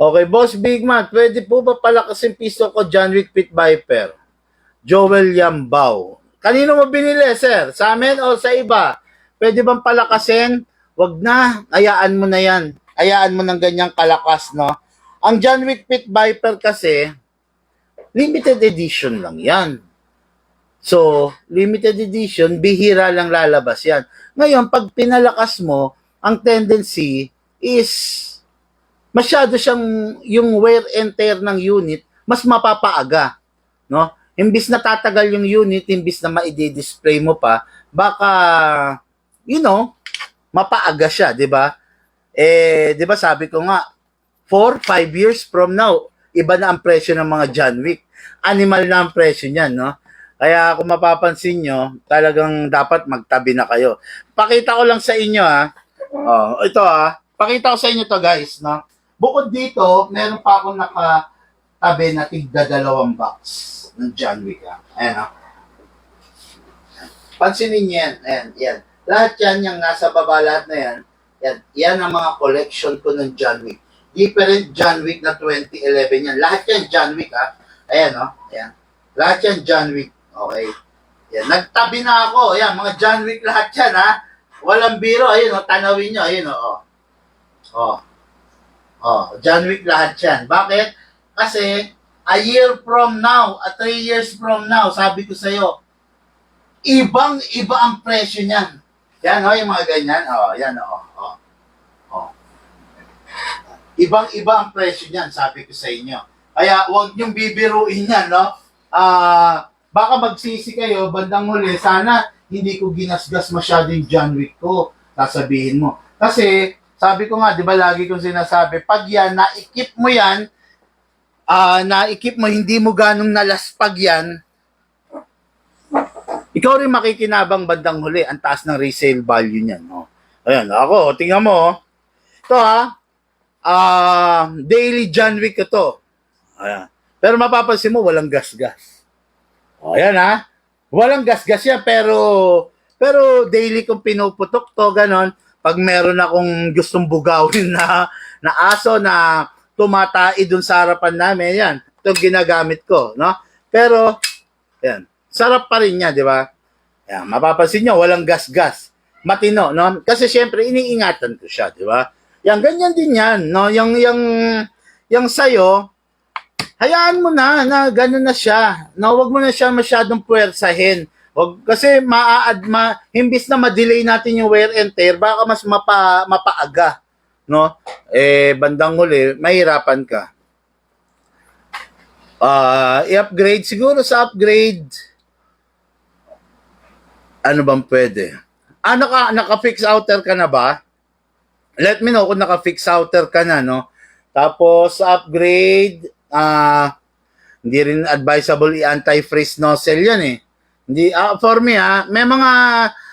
Okay, Boss Big Man, pwede po ba palakasin piso ko John Wick Pit Viper? Joel Yambao. Kanino mo binili, sir? Sa amin o sa iba? Pwede bang palakasin? Wag na, hayaan mo na yan. Hayaan mo ng ganyang kalakas, no? Ang John Wick Pit Viper kasi, limited edition lang yan. So, limited edition, bihira lang lalabas yan. Ngayon, pag pinalakas mo, ang tendency is masyado siyang, yung wear and tear ng unit, mas mapapaaga. No? Imbis na tatagal yung unit, imbis na ma-display mo pa, baka, mapaaga siya, di ba? Di ba sabi ko nga, 4-5 years from now, iba na ang presyo ng mga John Wick. Animal na ang presyo niyan, no? Kaya kung mapapansin nyo, talagang dapat magtabi na kayo. Pakita ko lang sa inyo ito pakita ko sa inyo to guys, no? Bukod dito, meron pa akong nakatabi na tigda 2 box ng John Wick. Ayan Pansinin niyo yan. Ayan, yan. Lahat yan, yung nasa baba, lahat na yan. Yan ang mga collection ko ng John Wick. Different John Wick na 2011 yan. Lahat yan John Wick, Ayan, Ayan. Lahat yan John Wick. Okay. Yan. Nagtabi na ako. Ayan, mga John Wick lahat yan, Walang biro. Ayun, tanawin nyo. Ayun, John Wick lahat yan. Bakit? Kasi, a year from now, 3 years from now, sabi ko sa'yo, ibang-iba ang presyo niyan. Yan, yung mga ganyan. Yan, Ibang-iba ang presyo niyan, sabi ko sa inyo. Kaya, huwag niyong bibiruin yan, baka magsisi kayo, bandang huli, sana hindi ko ginasgas masyado yung John Wick ko, sasabihin mo. Kasi, sabi ko nga, di ba lagi kong sinasabi, pag yan, naikip mo yan, hindi mo ganong nalaspag yan, ikaw rin makikinabang bandang huli, ang taas ng resale value niyan. Ayan, ako, tingnan mo. Ito daily John Wick ito. Ayan. Pero mapapansin mo, walang gas-gas. Ayan walang gas-gas yan, pero daily kong pinuputok to, ganon. Pag meron akong gustong bugawin na aso na tumatai dun sa harapan namin, yan, ito ginagamit ko, no? Pero, yan, sarap pa rin niya, di ba? Yan, mapapansin nyo, walang gas-gas. Matino, no? Kasi syempre, iniingatan ko siya, di ba? Yan, ganyan din yan, no? Yung sayo, hayaan mo na gano'n na siya. No, wag mo na siya masyadong puwersahin. Wag, kasi himbis na ma-delay natin yung wear and tear, baka mas mapaaga, no? Bandang huli, mahirapan ka. I-upgrade siguro sa upgrade. Ano bang pwede? Naka-fix outer ka na ba? Let me know kung naka-fix outer ka na, no? Tapos, upgrade, hindi rin advisable i-anti-freeze nozzle yan Hindi, for me may mga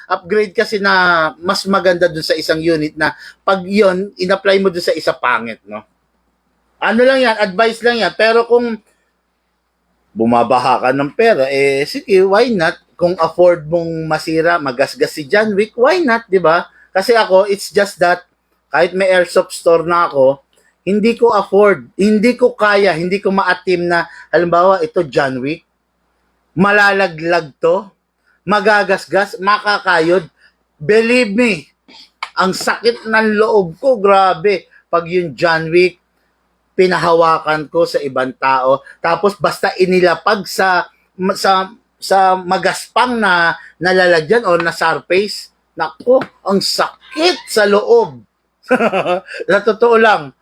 upgrade kasi na mas maganda dun sa isang unit na pag yon in-apply mo dun sa isa pangit, no? Ano lang yan, advice lang yan. Pero kung bumabaha ka ng pera, sige, why not? Kung afford mong masira, magasgas si John Wick, why not, di ba? Kasi ako, it's just that, kahit may airsoft store na ako, hindi ko afford, hindi ko kaya, hindi ko maatim na, halimbawa, ito John Wick, malalaglag to, magagasgas, makakayod. Believe me, ang sakit ng loob ko, grabe. Pag yung John Wick, pinahawakan ko sa ibang tao, tapos basta inilapag sa magaspang na nalalagyan o na surface, nako, ang sakit sa loob. Na totoo lang,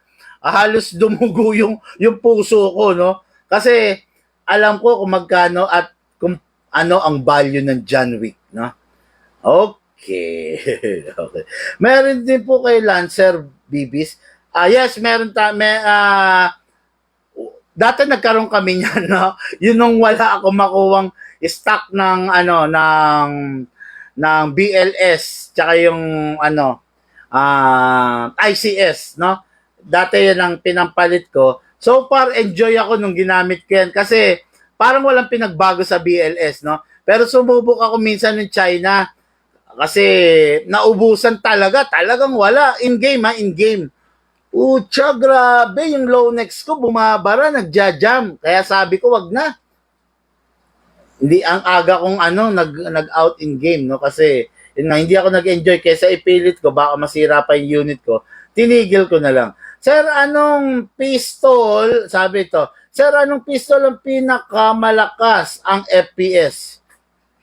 halos dumugo yung puso ko, no? Kasi alam ko kung magkano at kung ano ang value ng John Wick, no? Okay. Okay. Meron din po kay Lancer Bibis. Yes, meron dati nagkaroon kami niyan, no? Yun nung wala ako makuwang stock ng ng BLS tsaka yung ICS, no? Dati yan ang pinampalit ko. So far, enjoy ako nung ginamit ko yan kasi parang walang pinagbago sa BLS, no? Pero sumubok ako minsan ng China kasi naubusan talagang wala. In-game, in-game. Utsa, grabe, yung low next ko, bumabara, nagja-jam. Kaya sabi ko, wag na. Hindi, ang aga kong nag-out in-game, no? Kasi, hindi ako nag-enjoy. Kesa ipilit ko, baka masira pa yung unit ko. Tinigil ko na lang. Sir, anong pistol, sabi ito, Sir, anong pistol ang pinakamalakas ang FPS?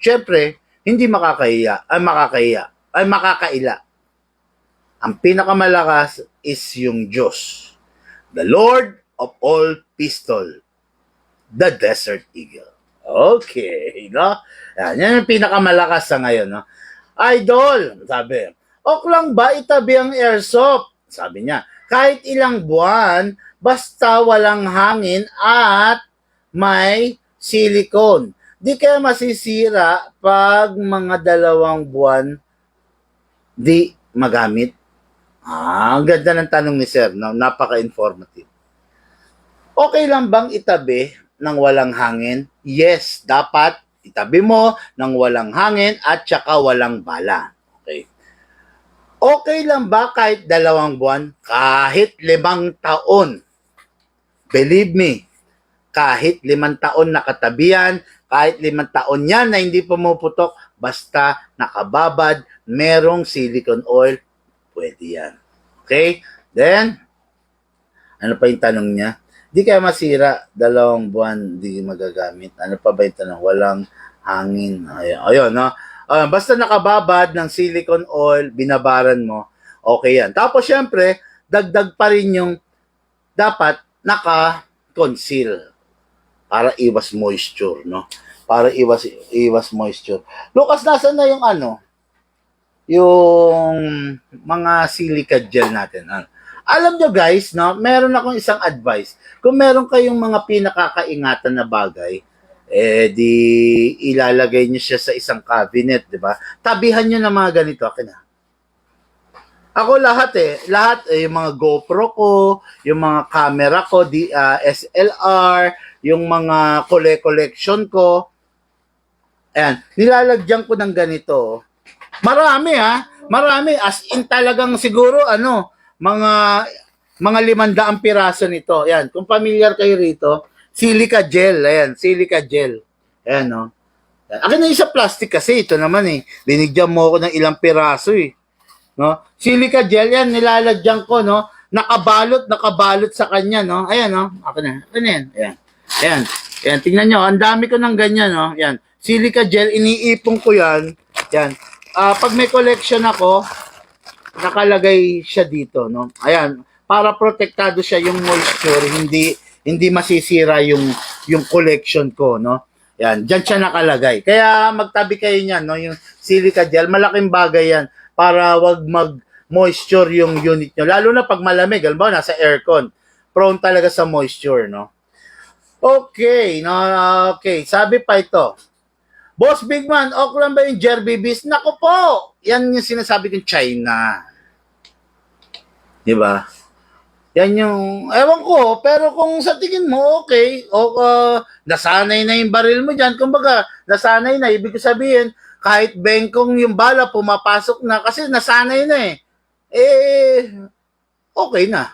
Siyempre, hindi makakaila. Ang pinakamalakas is yung Diyos. The Lord of all pistol. The Desert Eagle. Okay, no? Yan yung pinakamalakas sa ngayon, no? Idol, sabi, ok lang ba itabi ang airsoft? Sabi niya, kahit ilang buwan, basta walang hangin at may silicone. di kaya masisira pag mga 2 buwan di magamit? Ang ganda ng tanong ni Sir, no? Napaka-informative. Okay lang bang itabi ng walang hangin? Yes, dapat itabi mo ng walang hangin at saka walang bala. Okay. Okay lang ba kahit 2 buwan? Kahit 5 taon. Believe me, kahit 5 taon nakatabihan, kahit 5 taon yan na hindi pumuputok, basta nakababad, merong silicone oil, pwede yan. Okay? Then, ano pa yung tanong niya? Di kaya masira, 2 buwan, di magagamit. Ano pa ba yung tanong? Walang hangin. Ayun, no? Basta nakababad ng silicone oil, binabaran mo, okay yan. Tapos, syempre, dagdag pa rin yung dapat naka-conceal para iwas moisture, no? Para iwas moisture. Lucas, nasaan na yung yung mga silica gel natin? Alam nyo guys, no, meron akong isang advice. Kung meron kayong mga pinakakaingatan na bagay, di ilalagay nyo siya sa isang cabinet, di ba? Tabihan nyo ng mga ganito. Akin na. Ako lahat yung mga GoPro ko, yung mga camera ko, SLR, yung mga collection ko. Ayan, nilalagyan ko ng ganito. Marami marami as in talagang siguro mga 500 piraso nito. Ayan, kung familiar kayo rito, silica gel, ayan, silica gel. Ayan, no. Akin na yung sa plastic kasi ito naman binigyan mo ako ng ilang piraso no? Silica gel yan, nilalagyan ko, no? Nakabalot sa kanya, no? Ayan, no? Akin na yan. Ayan. Ayan. Ayan, tingnan nyo, ang dami ko ng ganyan, no? Ayan. Silica gel, iniipon ko yan. Ayan. Pag may collection ako, nakalagay siya dito, no? Ayan, para protektado siya yung moisture, hindi masisira yung collection ko, no? Ayan, diyan siya nakalagay. Kaya magtabi kayo niyan, no? Yung silica gel, malaking bagay yan para wag mag-moisture yung unit nyo. Lalo na pag malamig, halimbawa nasa aircon, prone talaga sa moisture, no? Okay, no? Okay, sabi pa ito. Boss Big Man, okay lang ba yung Jerbibis? Nako po! Yan yung sinasabi kong China. Diba? Yan yung, ewan ko, pero kung sa tingin mo, okay, nasanay na yung baril mo dyan, kumbaga, nasanay na, ibig sabihin, kahit bengkong yung bala, pumapasok na, kasi nasanay na okay na.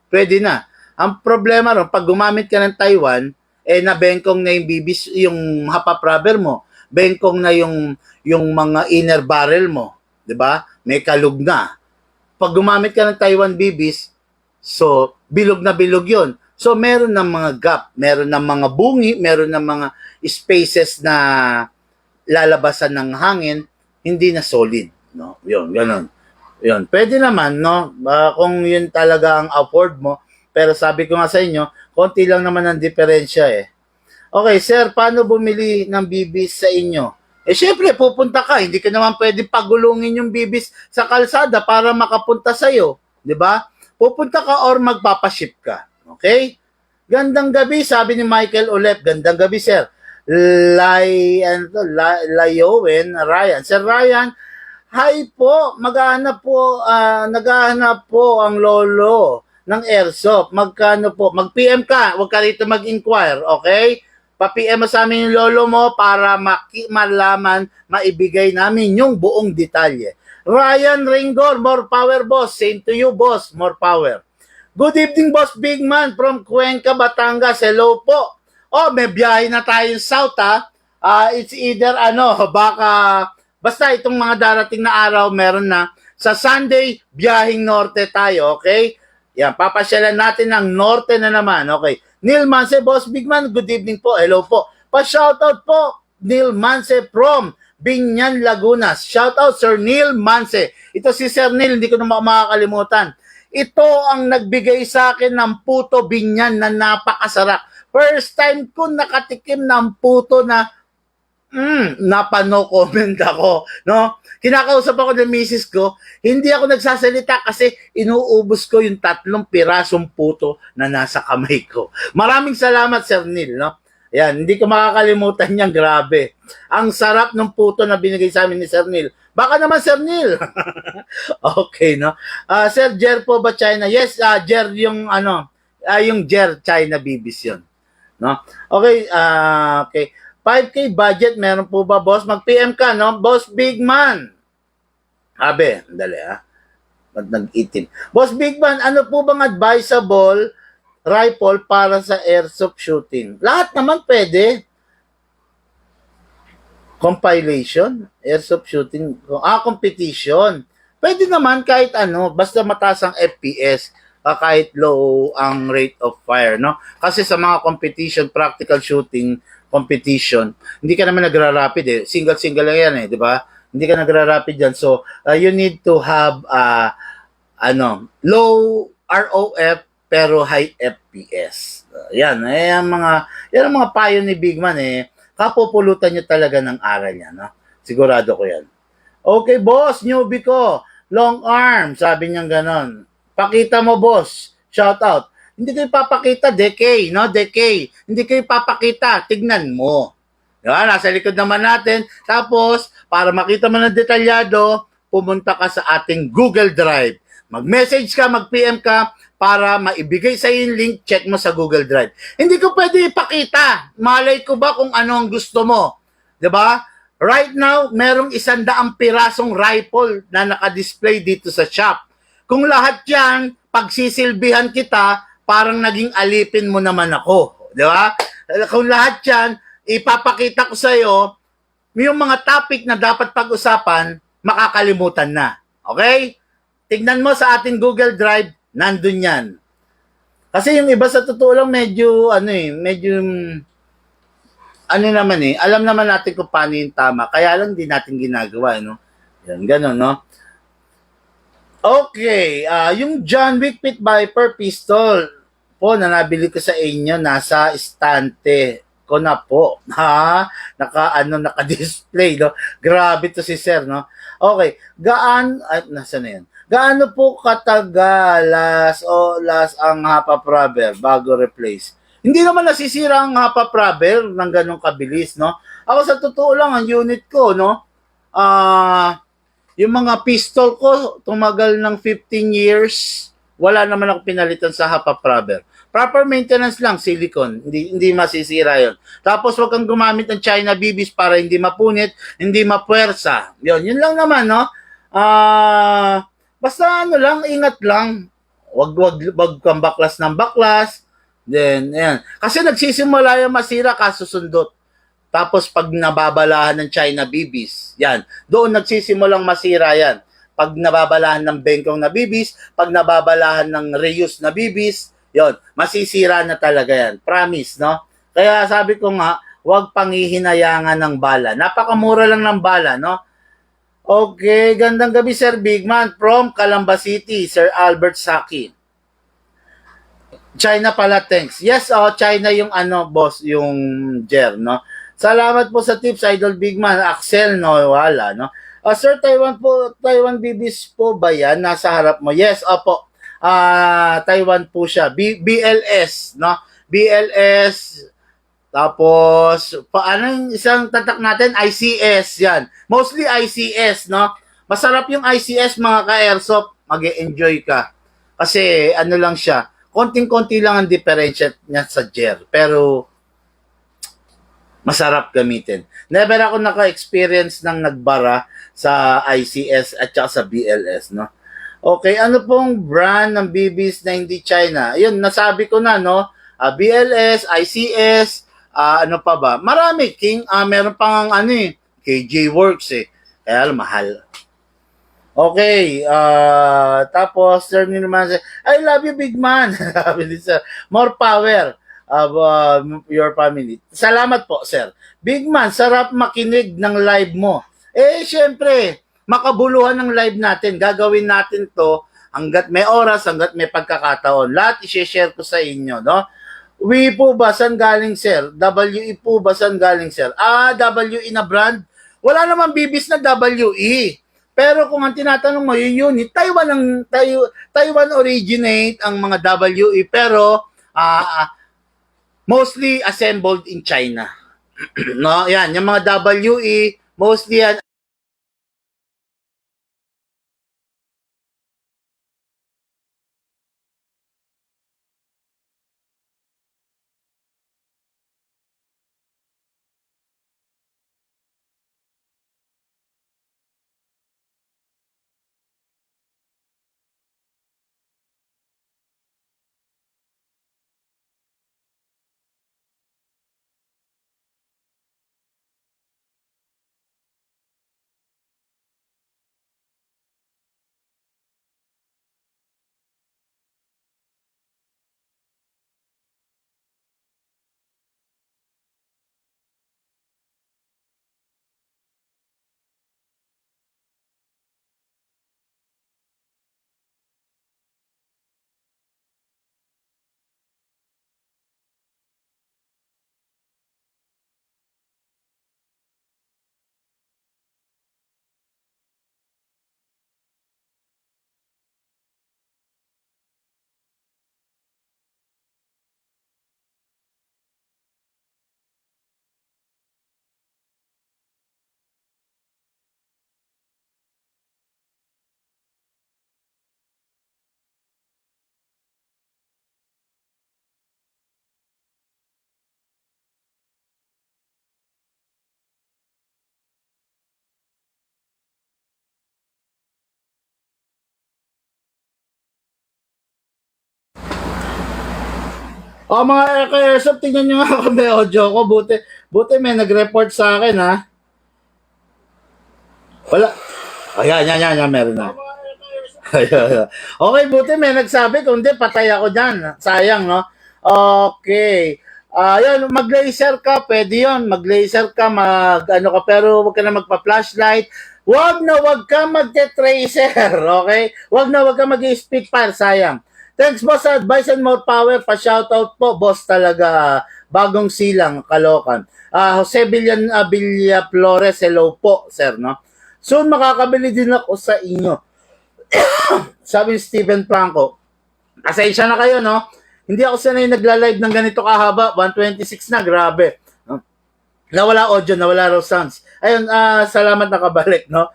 Pwede na. Ang problema ron, pag gumamit ka ng Taiwan, nabengkong na yung bibis, yung hapap rubber mo, bengkong na yung mga inner barrel mo, 'di ba? May kalug na. Pag gumamit ka ng Taiwan bibis, so bilog na bilog 'yon. So meron ng mga gap, meron ng mga bungi, meron ng mga spaces na lalabasan ng hangin, hindi na solid, no? 'Yon, ganoon. 'Yon. Pwede naman, no? Kung 'yun talaga ang afford mo, pero sabi ko nga sa inyo, konti lang naman ang diferensya Okay, sir, paano bumili ng bibis sa inyo? Syempre, pupunta ka. Hindi ka naman pwede pagulungin yung bibis sa kalsada para makapunta sa'yo. Di ba? Pupunta ka or magpapaship ka. Okay? Gandang gabi, sabi ni Michael Olep. Gandang gabi, sir. Layowen, Ryan. Sir Ryan, hi po. Naghahanap po ang lolo ng airsoft. Magkano po? Mag-PM ka. Huwag ka rito mag-inquire. Okay? Pa-PM mo sa amin yung lolo mo para malaman, maibigay namin yung buong detalye. Ryan Ringor, more power, boss. Same to you, boss. More power. Good evening, boss Big Man from Cuenca, Batangas. Hello po. May biyahe na tayo south, it's either, basta itong mga darating na araw, meron na. Sa Sunday, biyahing norte tayo, okay? Yan, papasyalan natin ng norte na naman, okay? Neil Manse, Boss Big Man, good evening po. Hello po. Pa-shoutout po, Neil Manse from Binyan, Laguna. Shoutout, Sir Neil Manse. Ito si Sir Neil, hindi ko na makakalimutan. Ito ang nagbigay sa akin ng puto Binyan na napakasarap. First time ko nakatikim ng puto na napano comment ako, no? Kinakausap ako ng misis ko, hindi ako nagsasalita kasi inuubos ko yung 3 pirasong puto na nasa kamay ko. Maraming salamat, Sir Neil, no? Yan, hindi ko makakalimutan yan, grabe. Ang sarap ng puto na binigay sa amin ni Sir Neil. Baka naman Sir Neil. Okay, no? Sir, Jer po ba China? Yes, Jer yung yung Jer China Bibis yun. No? Okay, okay. 5K budget, meron po ba, boss? Mag-PM ka, no? Boss Big Man. Abe, dali Ba't nag-itim? Boss Big Man, ano po bang advisable rifle para sa airsoft shooting? Lahat naman pwede. Compilation, airsoft shooting, competition. Pwede naman kahit basta mataas ang FPS, kahit low ang rate of fire, no? Kasi sa mga competition, practical shooting competition, hindi ka naman nagra-rapid Single-single lang yan di ba? Hindi ka nagra-rapid yan. So, you need to have low ROF pero high FPS. Yan ang mga payo ni Big Man kapupulutan niyo talaga ng aral niya, no? Sigurado ko yan. Okay, boss, newbie ko. Long arm, sabi niya ganon. Pakita mo, boss. Shout out. Hindi kayo papakita, decay, no? Decay. Hindi kayo papakita, tignan mo. Diba? Nasa likod naman natin. Tapos, para makita mo ng detalyado, pumunta ka sa ating Google Drive. Mag-message ka, mag-PM ka, para maibigay sa yung link, check mo sa Google Drive. Hindi ko pwede ipakita. Malay ko ba kung ano ang gusto mo? 'Di ba? Right now, merong 100 pirasong rifle na naka-display dito sa shop. Kung lahat 'yan, pagsisilbihan kita, parang naging alipin mo naman ako. 'Di ba? Kung lahat 'yan, ipapakita ko sa iyo yung mga topic na dapat pag-usapan, makakalimutan na. Okay? Tignan mo sa ating Google Drive, nandun yan. Kasi yung iba sa totoo lang medyo alam naman natin kung paano yung tama, kaya lang di natin ginagawa, no? Yan, ganun, no? Okay, yung John Wick Pit Viper pistol po na nabili ko sa inyo, nasa estante ko na po. Naka-display, no? Grabe to si Sir, no? Okay, nasa na yan? Gaano po katagal last ang half-up rubber bago replace? Hindi naman nasisira ang half-up rubber ng ganong kabilis, no? Ako sa totoo lang, ang unit ko, no? Yung mga pistol ko, tumagal ng 15 years, wala naman ako pinalitan sa half-up rubber. Proper maintenance lang, silicone. Hindi masisira yon. Tapos wag kang gumamit ng China BBs para hindi mapunit, hindi mapuwersa. Yun lang naman, no? Basta lang, ingat lang. Wag kang baklas ng baklas. Then, ayan. Kasi nagsisimula yung masira kasusundot. Tapos pag nababalahan ng China BBs, yan. Doon nagsisimulang masira yan. Pag nababalahan ng bengkong na BBs, pag nababalahan ng reuse na BBs, yon, masisira na talaga yan. Promise, no? Kaya sabi ko nga, wag panghihinayangan ng bala. Napakamura lang ng bala, no? Okay, gandang gabi Sir Big Man from Calamba City, Sir Albert Saki. China pala, thanks. Yes, China yung boss, yung Jer, no? Salamat po sa tips, Idol Big Man. Axel, no? Wala, no? Sir, Taiwan BBs po ba yan? Nasa harap mo. Yes, opo. Taiwan po siya. BLS, no? BLS. Tapos, paano yung isang tatak natin? ICS, yan. Mostly ICS, no? Masarap yung ICS, mga ka-airsoft. Mag-e-enjoy ka. Kasi, lang siya. Konting-konti lang ang diferensya niya sa Jer. Pero, masarap gamitin. Never ako naka-experience ng nagbara sa ICS at saka sa BLS, no? Okay, ano pong brand ng BBs na hindi China? Yun, nasabi ko na, no? BLS, ICS, ano pa ba? Marami, King. Meron pang KJ Works Kaya mahal. Okay, tapos, Sir naman, I love you, Big Man. More power of your family. Salamat po, Sir. Big Man, sarap makinig ng live mo. Syempre, makabuluhan ng live natin. Gagawin natin to hanggat may oras, hanggat may pagkakataon. Lahat i-share ko sa inyo, no? WE po ba, saan galing, Sir? WE po ba, saan galing, Sir? WE na brand? Wala namang bibis na WE. Pero kung ang tinatanong mo, yung unit, Taiwan originate ang mga WE. Pero, mostly assembled in China. No, yan, yung mga WE, mostly yan. O mga ka-airsoft, tingnan nyo nga kami audio ko. Buti may nag-report sa akin, ha? Wala. Ayan, yan, meron na. Ayan. Okay, buti may nagsabi, kung di, patay ako dyan. Sayang, no? Okay. Yan, mag-laser ka, pwede yun. Mag-laser ka, ano ka, pero huwag ka na magpa-flashlight. Wag ka mag-tracer, okay? Wag ka mag-spitfire, sayang. Thanks, boss, sa advice and more power. Pa-shoutout po, boss talaga. Bagong silang, Kalokan. Jose Villa Flores, hello po, sir, no? Soon, makakabili din ako sa inyo. Sabi ni Steven Franco, pasensya na kayo, no? Hindi ako sanay nagla-live ng ganito kahaba. 126 na, grabe. Nawala audio, nawala raw sounds. Ayun, salamat nakabalik, no?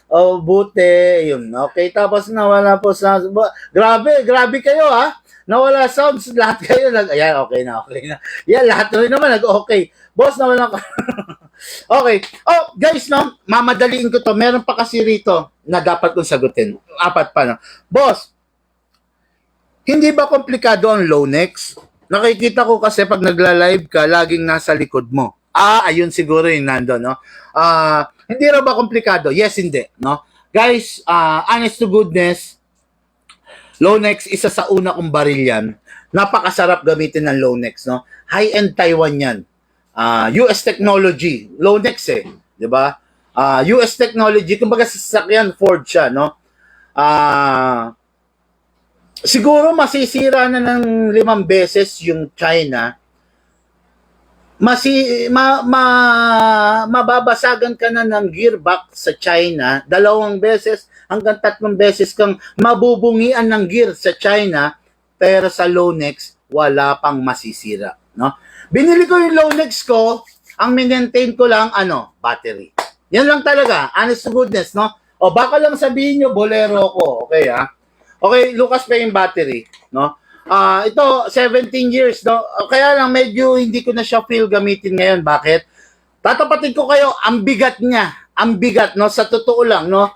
Oh, buti, yun. Okay, tapos nawala po sounds. Grabe kayo, ha? Nawala sounds, lahat kayo ayan, okay na. Yan, lahat rin naman nag-okay. Boss, nawala ka. Okay. Oh, guys, no, mamadaliin ko to. Meron pa kasi rito na dapat kong sagutin. 4 pa, no? Boss, hindi ba komplikado ang Lonex? Nakikita ko kasi pag nagla-live ka, laging nasa likod mo. Ayun siguro yung nando, no? Hindi raw ba komplikado? Yes, hindi, no? Guys, honest to goodness, Lonex, isa sa una kong baril yan. Napakasarap gamitin ng Lonex, no? High-end Taiwan yan. US technology, Lonex di ba? US technology, kumbaga sasakyan Ford siya, no? Siguro masisira na ng 5 beses yung China. Mababasagan ka na ng gearbox sa China 2 beses hanggang 3 beses kang mabubungian ng gear sa China, pero sa Lonex wala pang masisira, no? Binili ko yung Lonex ko, ang maintain ko lang, battery. Yan lang talaga, honest to goodness, no? O baka lang sabihin nyo, bolero ko, okay, ha? Okay, Lucas pa yung battery, no? Ito, 17 years, no? Kaya lang medyo hindi ko na siya feel gamitin ngayon. Bakit? Tatapatin ko kayo, ang bigat niya. Ang bigat, no? Sa totoo lang, no?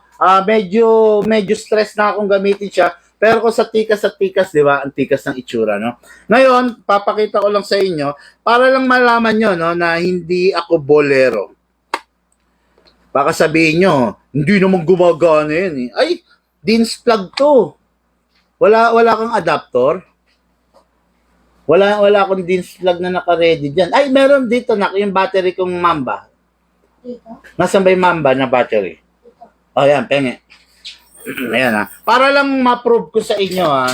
Medyo stress na akong gamitin siya. Pero kung sa tikas, di ba? Ang tikas ng itsura, no? Ngayon, papakita ko lang sa inyo para lang malaman nyo, no, na hindi ako bolero. Baka sabihin nyo, hindi naman gumagana yan, eh. Ay, DINS plug to. Wala kang adapter? Wala akong DINS plug na naka-ready dyan. Ay, meron dito, yung battery kong Mamba. Dito? Nasaan ba yung Mamba na battery? Oh, yan, penge. Ayan, ha. Para lang ma-prove ko sa inyo, ha.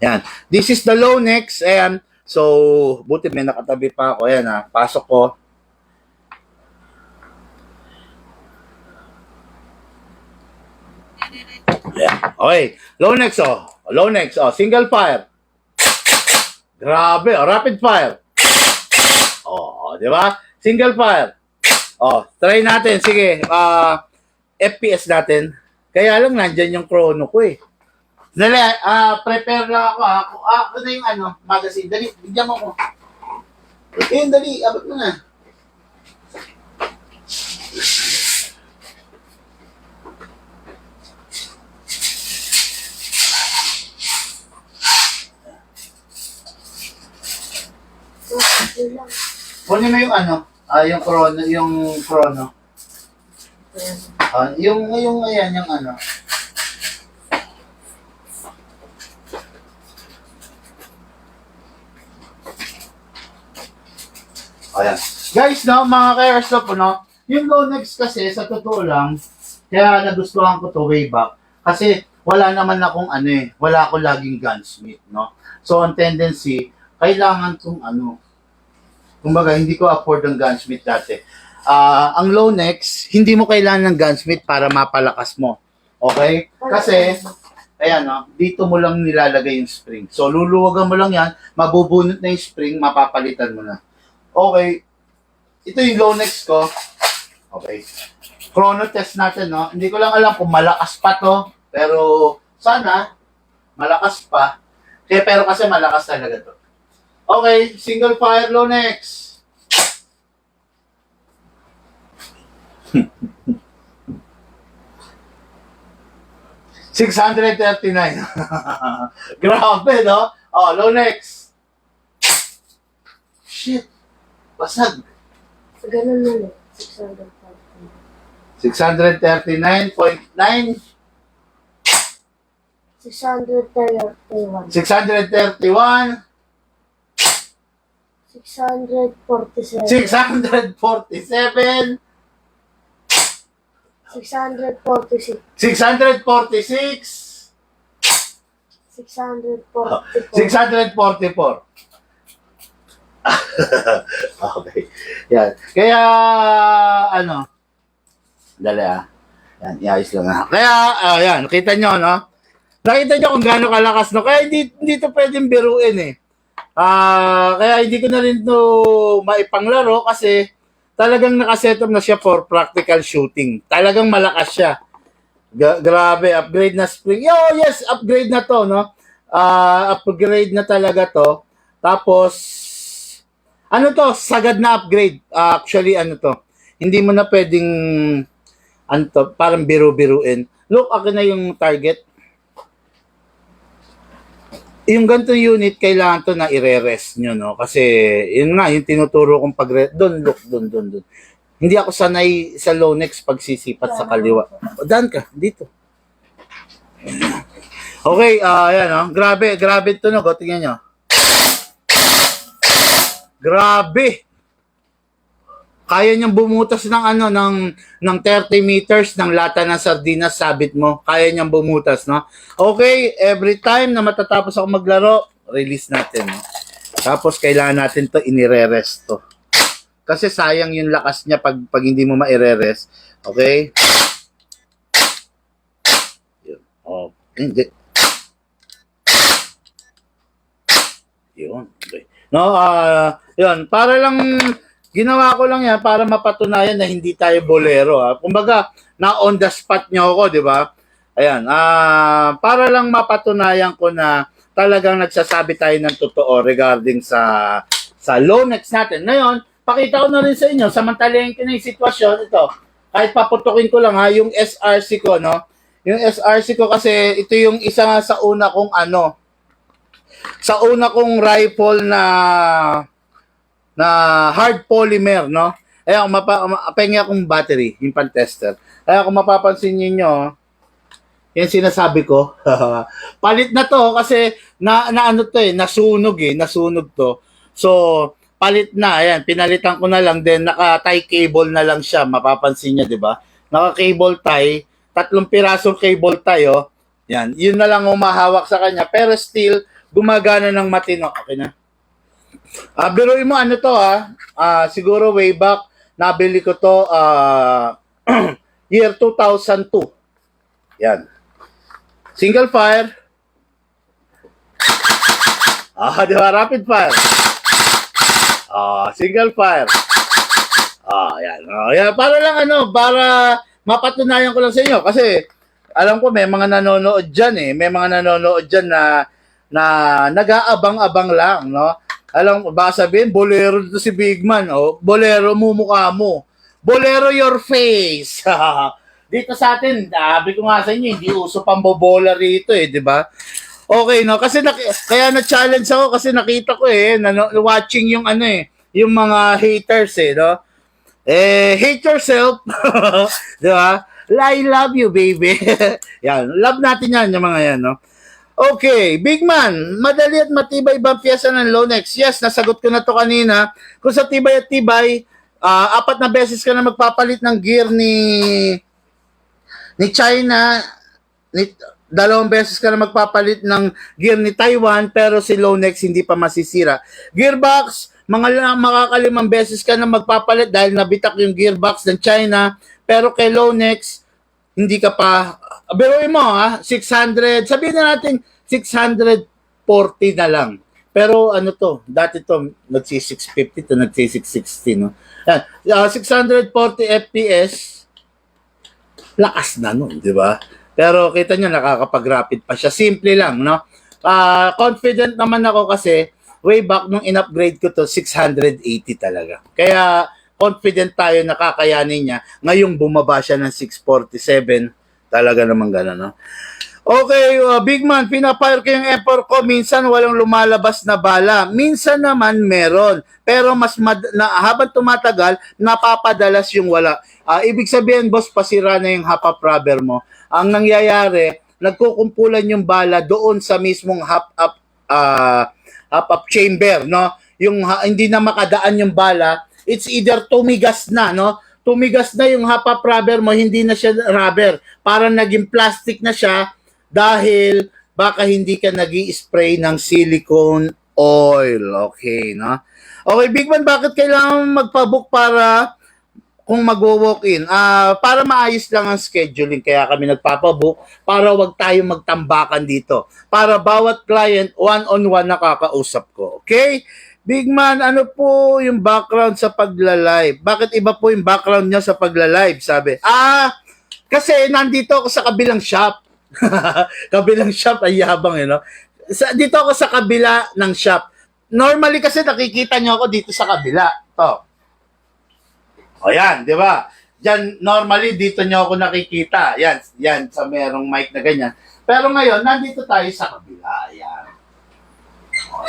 Ayan. This is the Lonex. Ayan. So, buti may nakatabi pa ako. Ayan, ha. Pasok ko. Ayan. Okay. Lonex, Lonex, single fire. Grabe, oh, rapid fire. Oh, di ba? Single fire. Oh, try natin. Sige, FPS natin. Kaya lang nandyan yung chrono ko eh. Dali, prepare lang ako ha. Ako na yung magazine. Dali, bigyan mo ko. Ayun, dali, abot mo na. Yun lang. Kunin mo yung yung chrono. Ayan, yung Ayan. Guys, no, mga ka-airstop, no, yung Lonex kasi, sa totoo lang, kaya nagustuhan ko to way back. Kasi, wala naman akong wala akong laging gunsmith, no. So, ang tendency, kailangan kong kumbaga, hindi ko afford ang gunsmith dati. Ang Lonex, hindi mo kailangan ng gunsmith para mapalakas mo. Okay? Kasi, ayan, no, dito mo lang nilalagay yung spring. So, luluwagan mo lang yan, mabubunot na yung spring, mapapalitan mo na. Okay. Ito yung Lonex ko. Okay. Chrono test natin, no? Hindi ko lang alam kung malakas pa to. Pero, sana, malakas pa. Pero kasi malakas talaga to. Okay. Single fire Lonex. $639. Grabe, no? Oh, Lonex. Shit. Basag. Ganun na 639.9. 631. 631. 647. 647. 646. 646. 644. 644. Okay. Yan. Kaya, dali Yan, iayos lang Kaya, yan, kita nyo, no? Nakita nyo kung gaano kalakas, no? Kaya hindi to pwedeng biruin, eh. Kaya hindi ko na rin to maipanglaro kasi talagang nakasetup na siya for practical shooting. Talagang malakas siya. Grabe, upgrade na spring. Yes, upgrade na to, no? Upgrade na talaga to. Tapos, sagad na upgrade. Actually, hindi mo na pwedeng, parang biru-biruin. Look, akin na yung target. Yung ganito unit, kailangan to na i-re-rest nyo, no? Kasi, yun nga, yung tinuturo kong doon. Hindi ako sanay sa Lonex pagsisipat sa kaliwa. Daan ka, dito. Okay, ayan, no? Grabe ito, no? Tingnan nyo. Grabe. Kaya niyang bumutas ng ng 30 meters ng lata ng sardinas sabit mo. Kaya niyang bumutas, no? Okay, every time na matatapos ako maglaro, release natin, no? Tapos kailangan natin to inire-rest to. Kasi sayang yung lakas niya pag hindi mo maire-rest. Okay? Yun. Oh, hindi. Yun. Okay. No, yun, para lang ginawa ko lang yan para mapatunayan na hindi tayo bolero. Kumbaga, na on the spot niyo ako, di ba? Ayan, para lang mapatunayan ko na talagang nagsasabi tayo ng totoo regarding sa Lonex natin. Ngayon, pakita ko na rin sa inyo, samantalahin ko na yung sitwasyon, ito. Kahit paputukin ko lang yung SRC ko, no? Yung SRC ko kasi ito yung isa nga sa una kong rifle na hard polymer, no? Kaya pengi akong battery, yung pan-tester. Kaya kung mapapansin niyo, yung sinasabi ko, palit na to kasi nasunog to. So, palit na, ayan, pinalitan ko na lang, then naka-tie cable na lang siya, mapapansin niyo, di ba? Naka-cable tie, 3 pirasong cable tie, oh. Yan, yun na lang umahawak sa kanya, pero still, gumagana ng matino. Okay na. Biruin mo siguro way back, nabili ko to year 2002. Yan. Single fire. Di ba? Rapid fire. Single fire. Yan. Yan. Para lang para mapatunayan ko lang sa inyo. Kasi, alam ko may mga nanonood dyan eh. May mga nanonood dyan na nag-aabang-abang lang, no? Alam ko, baka sabihin, bolero dito si Bigman. Bolero mo, mukha mo. Bolero your face. Dito sa atin, sabi ko nga sa inyo, hindi uso pambobola rito di ba? Okay, no? Kasi kaya na-challenge ako kasi nakita ko watching yung yung mga haters no? Hate yourself. Di ba? I love you, baby. Yan, love natin yan, yung mga yan, no? Okay, Big Man, madali at matibay ba ang piyesa ng Lonex? Yes, nasagot ko na to kanina. Kung sa tibay at tibay, 4 na beses ka na magpapalit ng gear ni China, 2 beses ka na magpapalit ng gear ni Taiwan, pero si Lonex hindi pa masisira. Gearbox, makakalimang beses ka na magpapalit dahil nabitak yung gearbox ng China, pero kay Lonex, hindi ka pa, biruin mo 600, sabihin na natin 640 na lang. Pero dati to, nagsi-650 to nagsi-660, no? Yan, 640 FPS, lakas na nun, di ba? Pero kita nyo, nakakapag-rapid pa siya. Simple lang, no? Confident naman ako kasi, way back nung in-upgrade ko to, 680 talaga. Kaya, confident tayo na kakayanin niya. Ngayong bumaba siya ng 647. Talaga naman gano'n, no? Okay, Big Man, pinapire ko yung effort ko. Minsan walang lumalabas na bala. Minsan naman meron. Pero habang tumatagal, napapadalas yung wala. Ibig sabihin, boss, pasira na yung half-up rubber mo. Ang nangyayari, nagkukumpulan yung bala doon sa mismong half-up chamber, no? Yung hindi na makadaan yung bala, it's either tumigas na, no? Tumigas na yung half-up rubber mo, hindi na siya rubber. Parang naging plastic na siya dahil baka hindi ka nag-i-spray ng silicone oil. Okay, no? Okay, Big Man, bakit kailangan magpabook para kung magwo-walk-in? Para maayos lang ang scheduling, kaya kami nagpapabook para wag tayo magtambakan dito. Para bawat client, one-on-one nakakausap ko. Okay? Big Man, ano po yung background sa pagla-live? Bakit iba po yung background niya sa pagla-live? Sabi, kasi nandito ako sa kabilang shop. Kabilang shop, ay yabang no? Dito ako sa kabila ng shop. Normally kasi nakikita niyo ako dito sa kabila. To. O yan, di ba? Diyan, normally dito niyo ako nakikita. Yan, sa merong mic na ganyan. Pero ngayon, nandito tayo sa kabila. Yan.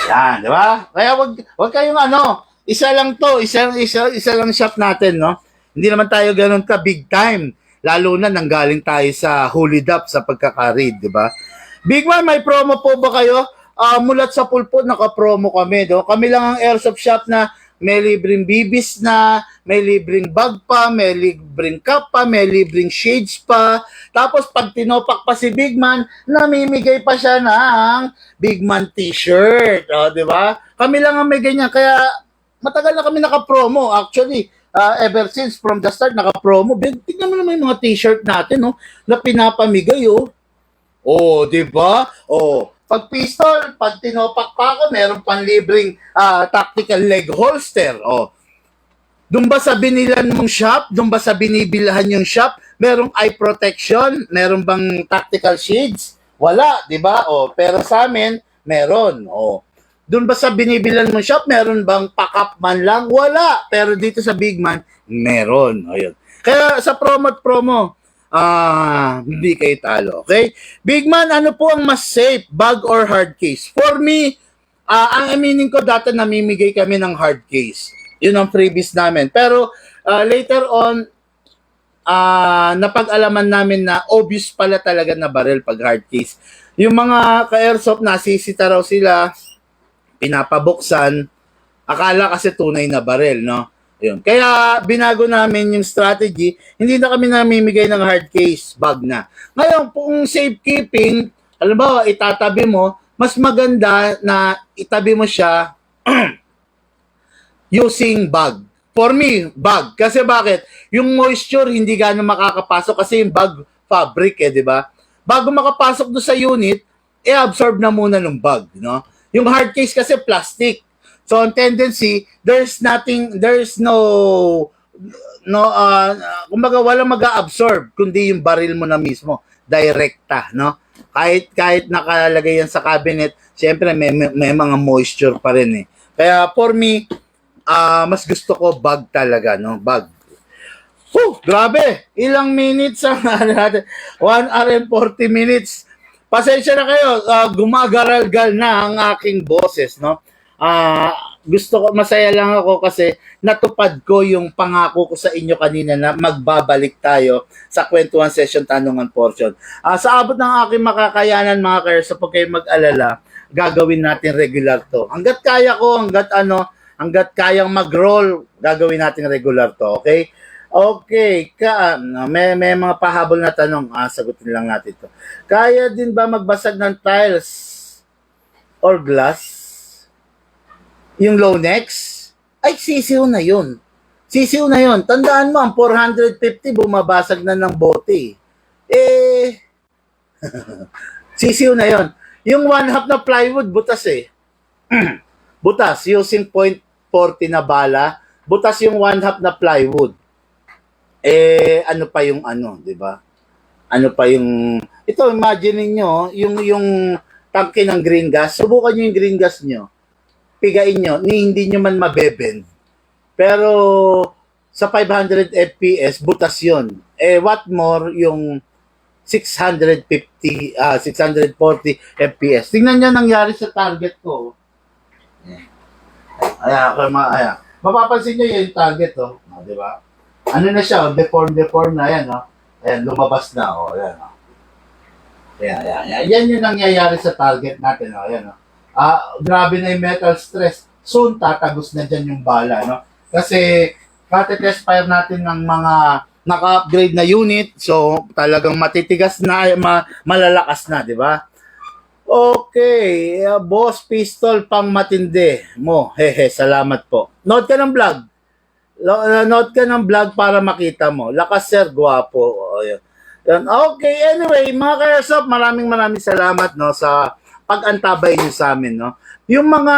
Yan, di ba? Kaya wag kayong isa lang to, isa lang shop natin, no? Hindi naman tayo ganoon ka big time. Lalo na nanggaling tayo sa Holy Dap sa pagkaka-raid, di ba? Big Man, may promo po ba kayo? Mulat sa pulpo, naka-promo kami, no? Kami lang ang airsoft shop na may libreng bibis na, may libreng bag pa, may libreng cup pa, may libreng shades pa. Tapos pag tinopak pa si Big Man, namimigay pa siya ng Big Man t-shirt. Di ba? Kami lang ang may ganyan. Kaya matagal na kami naka-promo. Actually, ever since from the start, naka-promo. Tignan mo naman yung mga t-shirt natin, no? Na pinapamigay, di ba? Pag pistol, pag tinopak pa ako, meron pang libreng tactical leg holster. Doon ba sa binilan mong shop? Doon ba sa binibilhan yung shop? Merong eye protection? Meron bang tactical shades? Wala, di ba? Pero sa amin, meron. Doon ba sa binibilan mong shop? Meron bang pack-up man lang? Wala. Pero dito sa Big Man, meron. Ayun. Kaya sa promo, hindi kayo talo. Okay? Big Man, ano po ang mas safe? Bag or hard case? For me, ang aminin ko, dati namimigay kami ng hard case. Yun ang freebies namin. Pero later on, napag-alaman namin na obvious pala talaga na barrel pag hard case. Yung mga ka-airsoft, nasisita raw sila, pinapabuksan, akala kasi tunay na barrel, no? Yun. Kaya binago namin yung strategy, hindi na kami namimigay ng hard case bag na. Ngayon, kung safekeeping, halimbawa, itatabi mo, mas maganda na itabi mo siya using bag. For me, bag. Kasi bakit? Yung moisture hindi gaano makakapasok kasi yung bag fabric di ba? Bago makapasok do sa unit, absorb na muna ng bag, no? Yung hard case kasi plastic. So, ang tendency, there's kumbaga walang mag-absorb kundi yung baril mo na mismo, direkta, no? Kahit nakalagay yan sa cabinet, siyempre may mga moisture pa rin eh. Kaya for me, mas gusto ko bag talaga, no? Bag. Grabe! Ilang minutes ang ano natin? 1 hour and 40 minutes. Pasensya na kayo, gumagaral-gal na ang aking boses, no? Gusto ko, masaya lang ako kasi natupad ko yung pangako ko sa inyo kanina na magbabalik tayo sa kwentuhan session tanungan portion. Sa abot ng aking makakayanan mga kayers, huwag kayong mag-alala, gagawin natin regular to. Hanggat kaya ko, hanggat kayang mag-roll, gagawin natin regular to, okay? Okay, may mga pahabol na tanong, sagutin lang natin to. Kaya din ba magbasag ng tiles or glass? Yung low necks, ay sisiw na yun. Sisiw na yun. Tandaan mo, ang 450 bumabasag na ng bote. Sisiw na yun. Yung 1/2 na plywood, butas eh. Butas, using .40 na bala, butas yung 1/2 na plywood. Ano pa yung di ba? Ano pa yung, ito, imagine niyo yung tangke ng green gas, subukan niyo yung green gas niyo. Pigain nyo, hindi nyo man mabeben. Pero sa 500 FPS, butas yun. What more yung 640 FPS. Tingnan nyo nangyari sa target ko. Ayan. Mapapansin nyo yung target, di ba? Ano na siya, deform na yan, Ayan, lumabas na, ayan, Ayan. Yan yung nangyayari sa target natin, ayan, grabe na yung metal stress. Soon, tatagos na dyan yung bala, no? Kasi, test fire natin ng mga naka-upgrade na unit. So, talagang matitigas na, malalakas na, di ba? Okay. Boss Pistol pang matindi mo. Hehe, salamat po. Note ka ng vlog. Note ka ng vlog para makita mo. Lakas, sir. Guwapo. Okay. Anyway, mga Kayarsop, maraming salamat, no, sa pag-antabay niyo sa amin, no? Yung mga,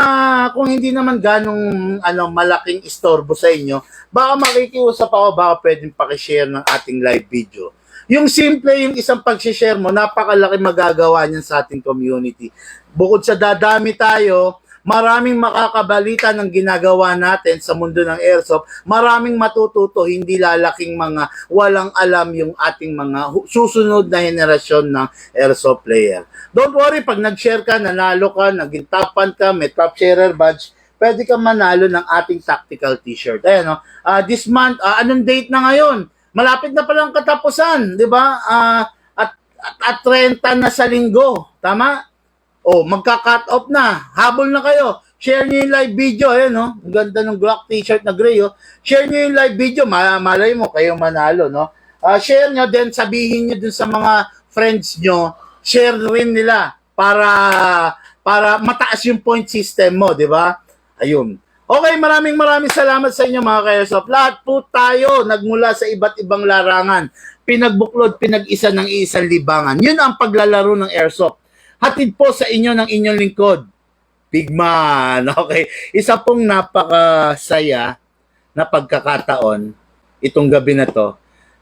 kung hindi naman ganong malaking istorbo sa inyo, baka makikiusap ako, baka pwedeng pakishare ng ating live video. Yung simple, yung isang pag-share mo, napakalaki magagawa niyan sa ating community. Bukod sa dadami tayo, maraming makakabalita ng ginagawa natin sa mundo ng airsoft, maraming matututo, hindi lalaking mga walang alam yung ating mga susunod na henerasyon ng airsoft player. Don't worry, pag nag-share ka, nanalo ka, naging top fan ka, may top sharer badge, pwede ka manalo ng ating tactical t-shirt. Ayan, this month, anong date na ngayon? Malapit na palang katapusan, di ba? At 30 na sa linggo, tama? Magka-cut off na. Habol na kayo. Share nyo yung live video. Ayan, Ang ganda ng Glock t-shirt na gray, Share nyo yung live video. Malay mo, kayo manalo, no? Share nyo din, sabihin nyo dun sa mga friends nyo, share rin nila para mataas yung point system mo, di ba? Ayun. Okay, maraming salamat sa inyo mga Kayarsop. Lahat po tayo nagmula sa iba't ibang larangan. Pinagbuklod, pinag-isa ng isang libangan. Yun ang paglalaro ng airsoft. Hatid po sa inyo ng inyong lingkod, Bigman. Okay. Isa pong napakasaya na pagkakataon itong gabi na to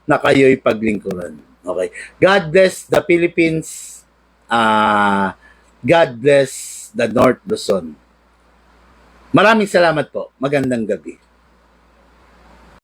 na kayo'y paglingkuran. Okay. God bless the Philippines. God bless the North Luzon. Maraming salamat po. Magandang gabi.